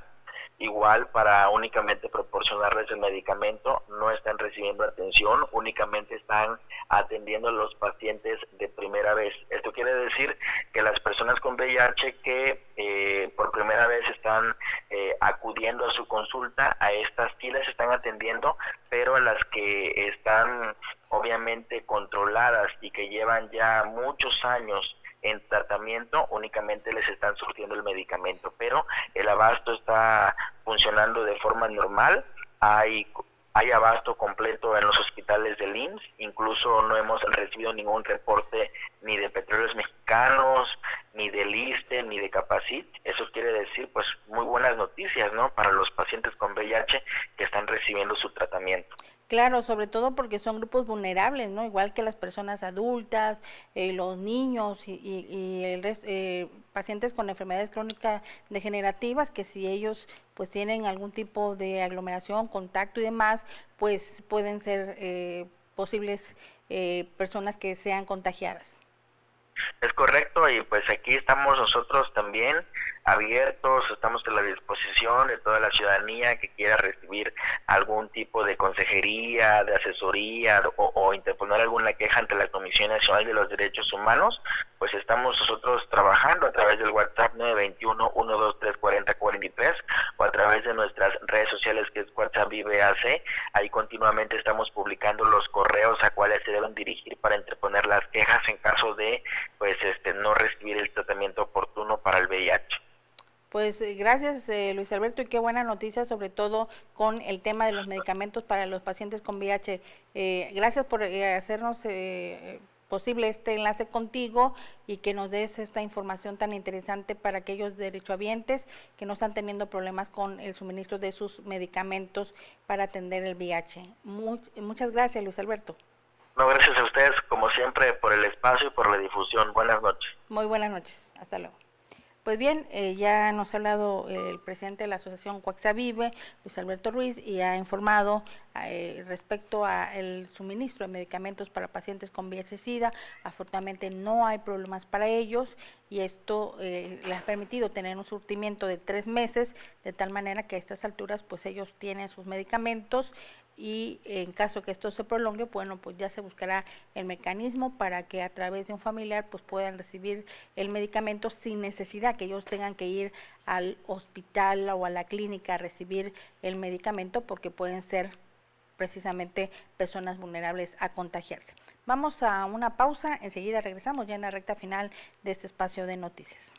E: igual para únicamente proporcionarles el medicamento. No están recibiendo atención, únicamente están atendiendo a los pacientes de primera vez. Esto quiere decir que las personas con VIH que por primera vez están acudiendo a su consulta, a estas sí les están atendiendo, pero a las que están obviamente controladas y que llevan ya muchos años en tratamiento, únicamente les están surtiendo el medicamento, pero el abasto está funcionando de forma normal. Hay abasto completo en los hospitales del IMSS, incluso no hemos recibido ningún reporte ni de Petróleos Mexicanos, ni del ISSSTE, ni de Capacit. Eso quiere decir pues muy buenas noticias, ¿no?, para los pacientes con VIH que están recibiendo su tratamiento.
A: Claro, sobre todo porque son grupos vulnerables, ¿no? Igual que las personas adultas, los niños y el resto, pacientes con enfermedades crónicas degenerativas, que si ellos pues tienen algún tipo de aglomeración, contacto y demás, pues pueden ser posibles personas que sean contagiadas.
E: Es correcto, y pues aquí estamos nosotros también abiertos, estamos a la disposición de toda la ciudadanía que quiera recibir algún tipo de consejería, de asesoría o interponer alguna queja ante la Comisión Nacional de los Derechos Humanos. Pues estamos nosotros trabajando a través del WhatsApp 921-123-4043 o a través de nuestras redes sociales, que es WhatsApp Vive AC. Ahí continuamente estamos publicando los correos a cuales se deben dirigir para interponer las quejas en caso de pues no recibir el tratamiento oportuno para el VIH.
A: Pues gracias Luis Alberto, y qué buena noticia, sobre todo con el tema de los medicamentos para los pacientes con VIH. Gracias por hacernos posible este enlace contigo y que nos des esta información tan interesante para aquellos derechohabientes que no están teniendo problemas con el suministro de sus medicamentos para atender el VIH. Muchas gracias, Luis Alberto.
E: No, gracias a ustedes, como siempre, por el espacio y por la difusión. Buenas noches.
A: Muy buenas noches. Hasta luego. Pues bien, ya nos ha hablado el presidente de la Asociación Coaxavive, Luis Alberto Ruiz, y ha informado respecto al suministro de medicamentos para pacientes con VIH-Sida. Afortunadamente no hay problemas para ellos, y esto les ha permitido tener un surtimiento de 3 meses, de tal manera que a estas alturas pues ellos tienen sus medicamentos, y en caso que esto se prolongue, bueno, pues ya se buscará el mecanismo para que a través de un familiar pues puedan recibir el medicamento sin necesidad que ellos tengan que ir al hospital o a la clínica a recibir el medicamento, porque pueden ser precisamente personas vulnerables a contagiarse. Vamos a una pausa, enseguida regresamos ya en la recta final de este espacio de noticias.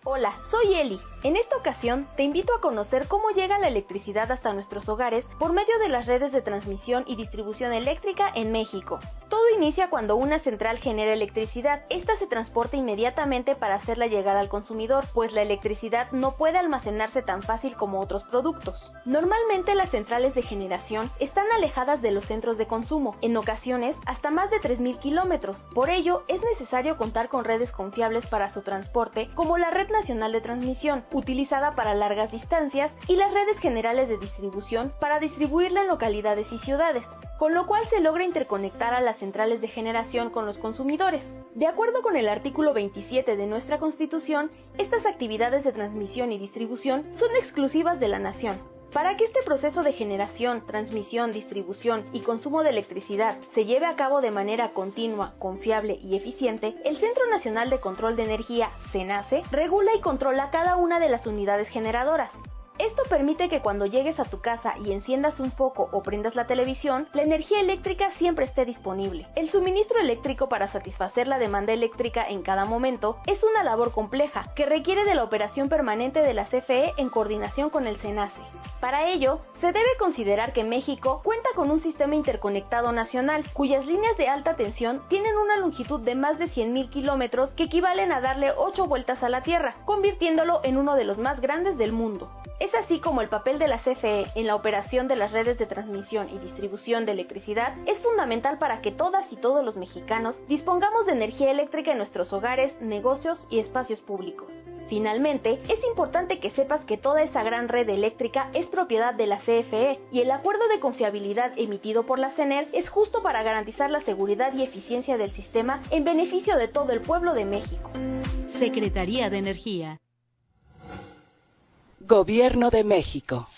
B: Hola, soy Eli. En esta ocasión te invito a conocer cómo llega la electricidad hasta nuestros hogares por medio de las redes de transmisión y distribución eléctrica en México. Todo inicia cuando una central genera electricidad. Esta se transporta inmediatamente para hacerla llegar al consumidor, pues la electricidad no puede almacenarse tan fácil como otros productos. Normalmente las centrales de generación están alejadas de los centros de consumo, en ocasiones hasta más de 3.000 kilómetros. Por ello, es necesario contar con redes confiables para su transporte, como la Red Nacional de Transmisión, utilizada para largas distancias, y las redes generales de distribución para distribuirla en localidades y ciudades, con lo cual se logra interconectar a las centrales de generación con los consumidores. De acuerdo con el artículo 27 de nuestra Constitución, estas actividades de transmisión y distribución son exclusivas de la nación. Para que este proceso de generación, transmisión, distribución y consumo de electricidad se lleve a cabo de manera continua, confiable y eficiente, el Centro Nacional de Control de Energía, CENACE, regula y controla cada una de las unidades generadoras. Esto permite que cuando llegues a tu casa y enciendas un foco o prendas la televisión, la energía eléctrica siempre esté disponible. El suministro eléctrico para satisfacer la demanda eléctrica en cada momento es una labor compleja que requiere de la operación permanente de la CFE en coordinación con el CENACE. Para ello, se debe considerar que México cuenta con un sistema interconectado nacional, cuyas líneas de alta tensión tienen una longitud de más de 100.000 kilómetros que equivalen a darle 8 vueltas a la Tierra, convirtiéndolo en uno de los más grandes del mundo. Es así como el papel de la CFE en la operación de las redes de transmisión y distribución de electricidad es fundamental para que todas y todos los mexicanos dispongamos de energía eléctrica en nuestros hogares, negocios y espacios públicos. Finalmente, es importante que sepas que toda esa gran red eléctrica es propiedad de la CFE y el acuerdo de confiabilidad emitido por la CENER es justo para garantizar la seguridad y eficiencia del sistema en beneficio de todo el pueblo de México.
P: Secretaría de Energía.
D: Gobierno de México.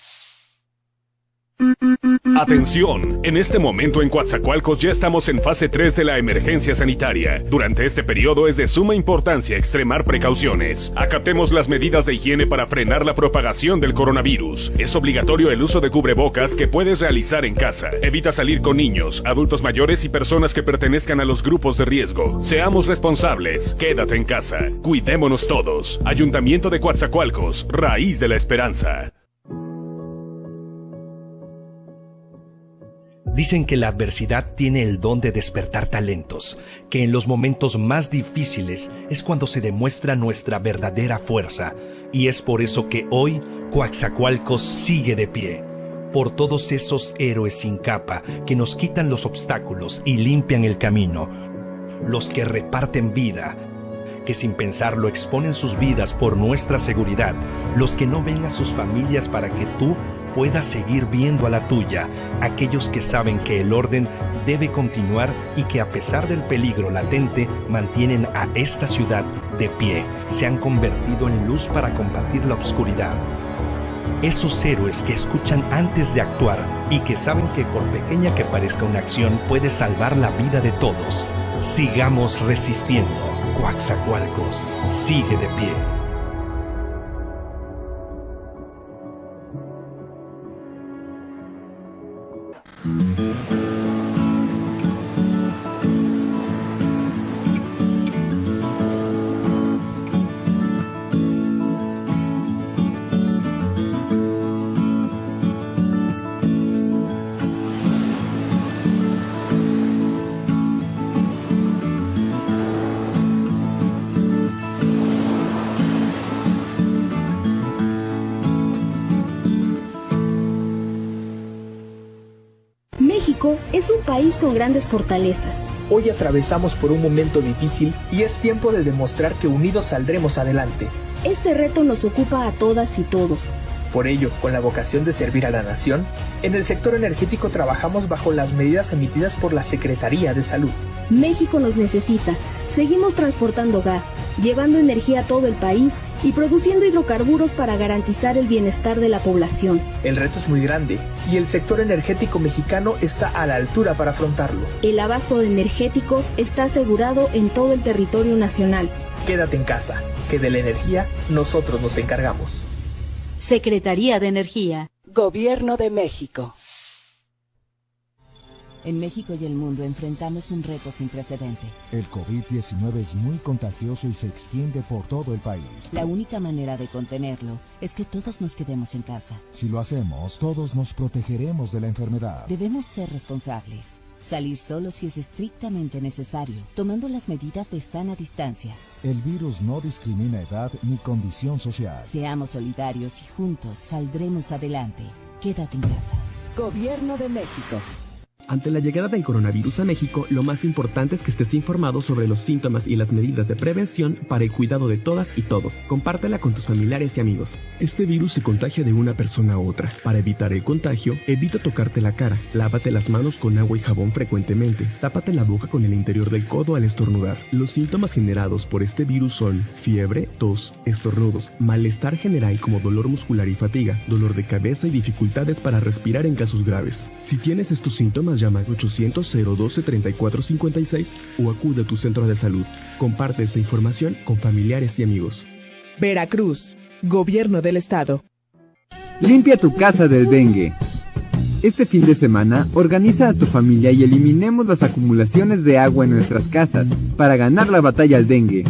F: Atención, en este momento en Coatzacoalcos ya estamos en fase 3 de la emergencia sanitaria. Durante este periodo es de suma importancia extremar precauciones. Acatemos las medidas de higiene para frenar la propagación del coronavirus. Es obligatorio el uso de cubrebocas que puedes realizar en casa. Evita salir con niños, adultos mayores y personas que pertenezcan a los grupos de riesgo. Seamos responsables, quédate en casa. Cuidémonos todos. Ayuntamiento de Coatzacoalcos, raíz de la esperanza.
G: Dicen que la adversidad tiene el don de despertar talentos, que en los momentos más difíciles es cuando se demuestra nuestra verdadera fuerza, y es por eso que hoy Coatzacoalcos sigue de pie. Por todos esos héroes sin capa que nos quitan los obstáculos y limpian el camino, los que reparten vida, que sin pensarlo exponen sus vidas por nuestra seguridad, los que no ven a sus familias para que tú puedas seguir viendo a la tuya, aquellos que saben que el orden debe continuar y que a pesar del peligro latente mantienen a esta ciudad de pie, se han convertido en luz para combatir la oscuridad. Esos héroes que escuchan antes de actuar y que saben que por pequeña que parezca una acción puede salvar la vida de todos. Sigamos resistiendo. Coatzacoalcos sigue de pie.
B: México es un país con grandes fortalezas.
H: Hoy atravesamos por un momento difícil y es tiempo de demostrar que unidos saldremos adelante.
B: Este reto nos ocupa a todas y todos.
H: Por ello, con la vocación de servir a la nación, en el sector energético trabajamos bajo las medidas emitidas por la Secretaría de Salud.
B: México nos necesita. Seguimos transportando gas, llevando energía a todo el país y produciendo hidrocarburos para garantizar el bienestar de la población.
H: El reto es muy grande y el sector energético mexicano está a la altura para afrontarlo.
B: El abasto de energéticos está asegurado en todo el territorio nacional.
H: Quédate en casa, que de la energía nosotros nos encargamos.
P: Secretaría de Energía.
D: Gobierno de México.
I: En México y el mundo enfrentamos un reto sin precedente.
J: El COVID-19 es muy contagioso y se extiende por todo el país.
I: La única manera de contenerlo es que todos nos quedemos en casa.
J: Si lo hacemos, todos nos protegeremos de la enfermedad.
I: Debemos ser responsables. Salir solo si es estrictamente necesario, tomando las medidas de sana distancia.
J: El virus no discrimina edad ni condición social.
I: Seamos solidarios y juntos saldremos adelante. Quédate en casa.
D: Gobierno de México.
K: Ante la llegada del coronavirus a México, lo más importante es que estés informado sobre los síntomas y las medidas de prevención para el cuidado de todas y todos. Compártela con tus familiares y amigos. Este virus se contagia de una persona a otra. Para evitar el contagio, evita tocarte la cara. Lávate las manos con agua y jabón frecuentemente. Tápate la boca con el interior del codo al estornudar. Los síntomas generados por este virus son fiebre, tos, estornudos, malestar general como dolor muscular y fatiga, dolor de cabeza y dificultades para respirar en casos graves. Si tienes estos síntomas, llama al 800-012-3456 o acude a tu centro de salud. Comparte esta información con familiares y amigos.
L: Veracruz, Gobierno del Estado.
M: Limpia tu casa del dengue. Este fin de semana, organiza a tu familia y eliminemos las acumulaciones de agua en nuestras casas para ganar la batalla al dengue.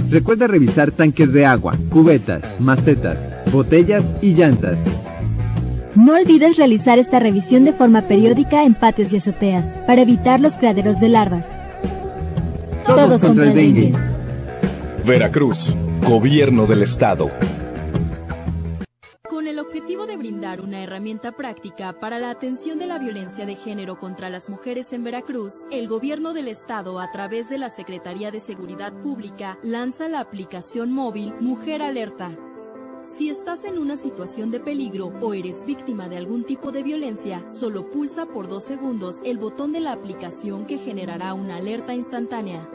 M: Recuerda revisar tanques de agua, cubetas, macetas, botellas y llantas.
N: No olvides realizar esta revisión de forma periódica en patios y azoteas, para evitar los criaderos de larvas.
M: Todos contra el dengue.
O: Veracruz, Gobierno del Estado.
C: brindar una herramienta práctica para la atención de la violencia de género contra las mujeres en Veracruz, el Gobierno del Estado, a través de la Secretaría de Seguridad Pública, lanza la aplicación móvil Mujer Alerta. Si estás en una situación de peligro o eres víctima de algún tipo de violencia, solo pulsa por 2 segundos el botón de la aplicación que generará una alerta instantánea.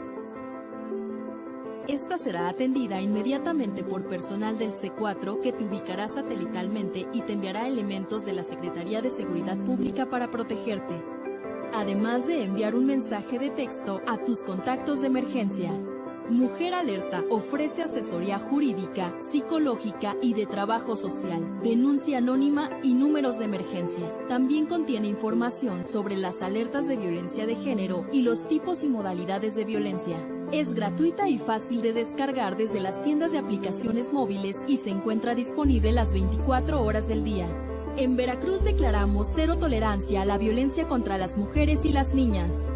C: Esta será atendida inmediatamente por personal del C4 que te ubicará satelitalmente y te enviará elementos de la Secretaría de Seguridad Pública para protegerte, además de enviar un mensaje de texto a tus contactos de emergencia. Mujer Alerta ofrece asesoría jurídica, psicológica y de trabajo social, denuncia anónima y números de emergencia. También contiene información sobre las alertas de violencia de género y los tipos y modalidades de violencia. Es gratuita y fácil de descargar desde las tiendas de aplicaciones móviles y se encuentra disponible las 24 horas del día. En Veracruz declaramos cero tolerancia a la violencia contra las mujeres y las niñas.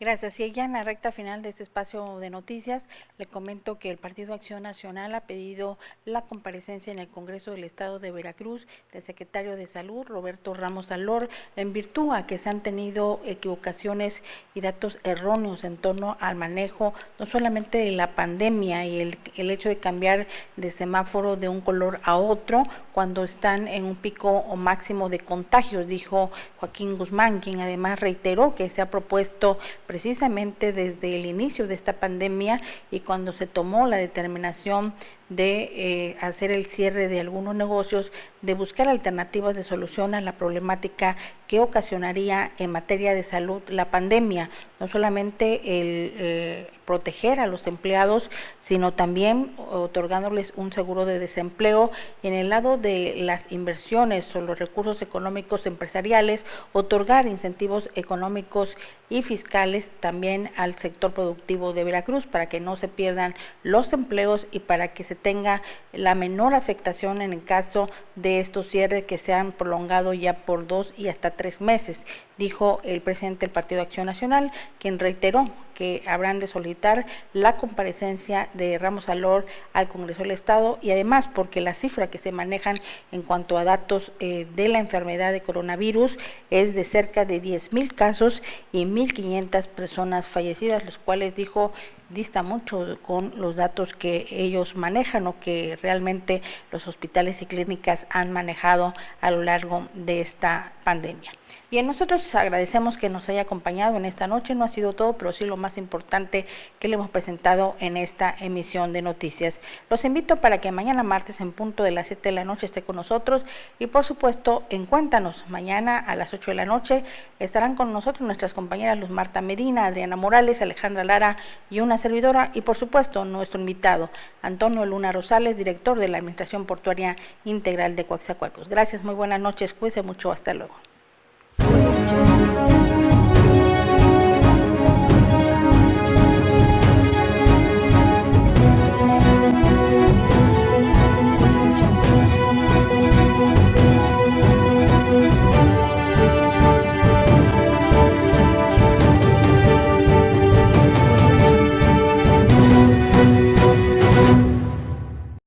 A: Gracias. Y ya en la recta final de este espacio de noticias, le comento que el Partido Acción Nacional ha pedido la comparecencia en el Congreso del Estado de Veracruz del secretario de Salud, Roberto Ramos Alor, en virtud a que se han tenido equivocaciones y datos erróneos en torno al manejo no solamente de la pandemia y el hecho de cambiar de semáforo de un color a otro cuando están en un pico o máximo de contagios, dijo Joaquín Guzmán, quien además reiteró que se ha propuesto precisamente desde el inicio de esta pandemia y cuando se tomó la determinación de hacer el cierre de algunos negocios, de buscar alternativas de solución a la problemática que ocasionaría en materia de salud la pandemia, no solamente el proteger a los empleados, sino también otorgándoles un seguro de desempleo, y en el lado de las inversiones o los recursos económicos empresariales, otorgar incentivos económicos y fiscales también al sector productivo de Veracruz para que no se pierdan los empleos y para que se tenga la menor afectación en el caso de estos cierres que se han prolongado ya por 2 y hasta 3 meses, dijo el presidente del Partido Acción Nacional, quien reiteró que habrán de solicitar la comparecencia de Ramos Alor al Congreso del Estado, y además porque la cifra que se manejan en cuanto a datos de la enfermedad de coronavirus es de cerca de 10,000 casos y 1,500 personas fallecidas, los cuales dijo dista mucho con los datos que ellos manejan o que realmente los hospitales y clínicas han manejado a lo largo de esta pandemia. Bien, nosotros agradecemos que nos haya acompañado en esta noche, no ha sido todo, pero sí lo más importante que le hemos presentado en esta emisión de noticias. Los invito para que mañana martes en punto de las 7 de la noche esté con nosotros y por supuesto en Cuéntanos, mañana a las 8 de la noche estarán con nosotros nuestras compañeras Luz Marta Medina, Adriana Morales, Alejandra Lara y una servidora, y por supuesto nuestro invitado Antonio Luna Rosales, director de la Administración Portuaria Integral de Coatzacoalcos. Gracias, muy buenas noches, cuídense mucho, hasta luego.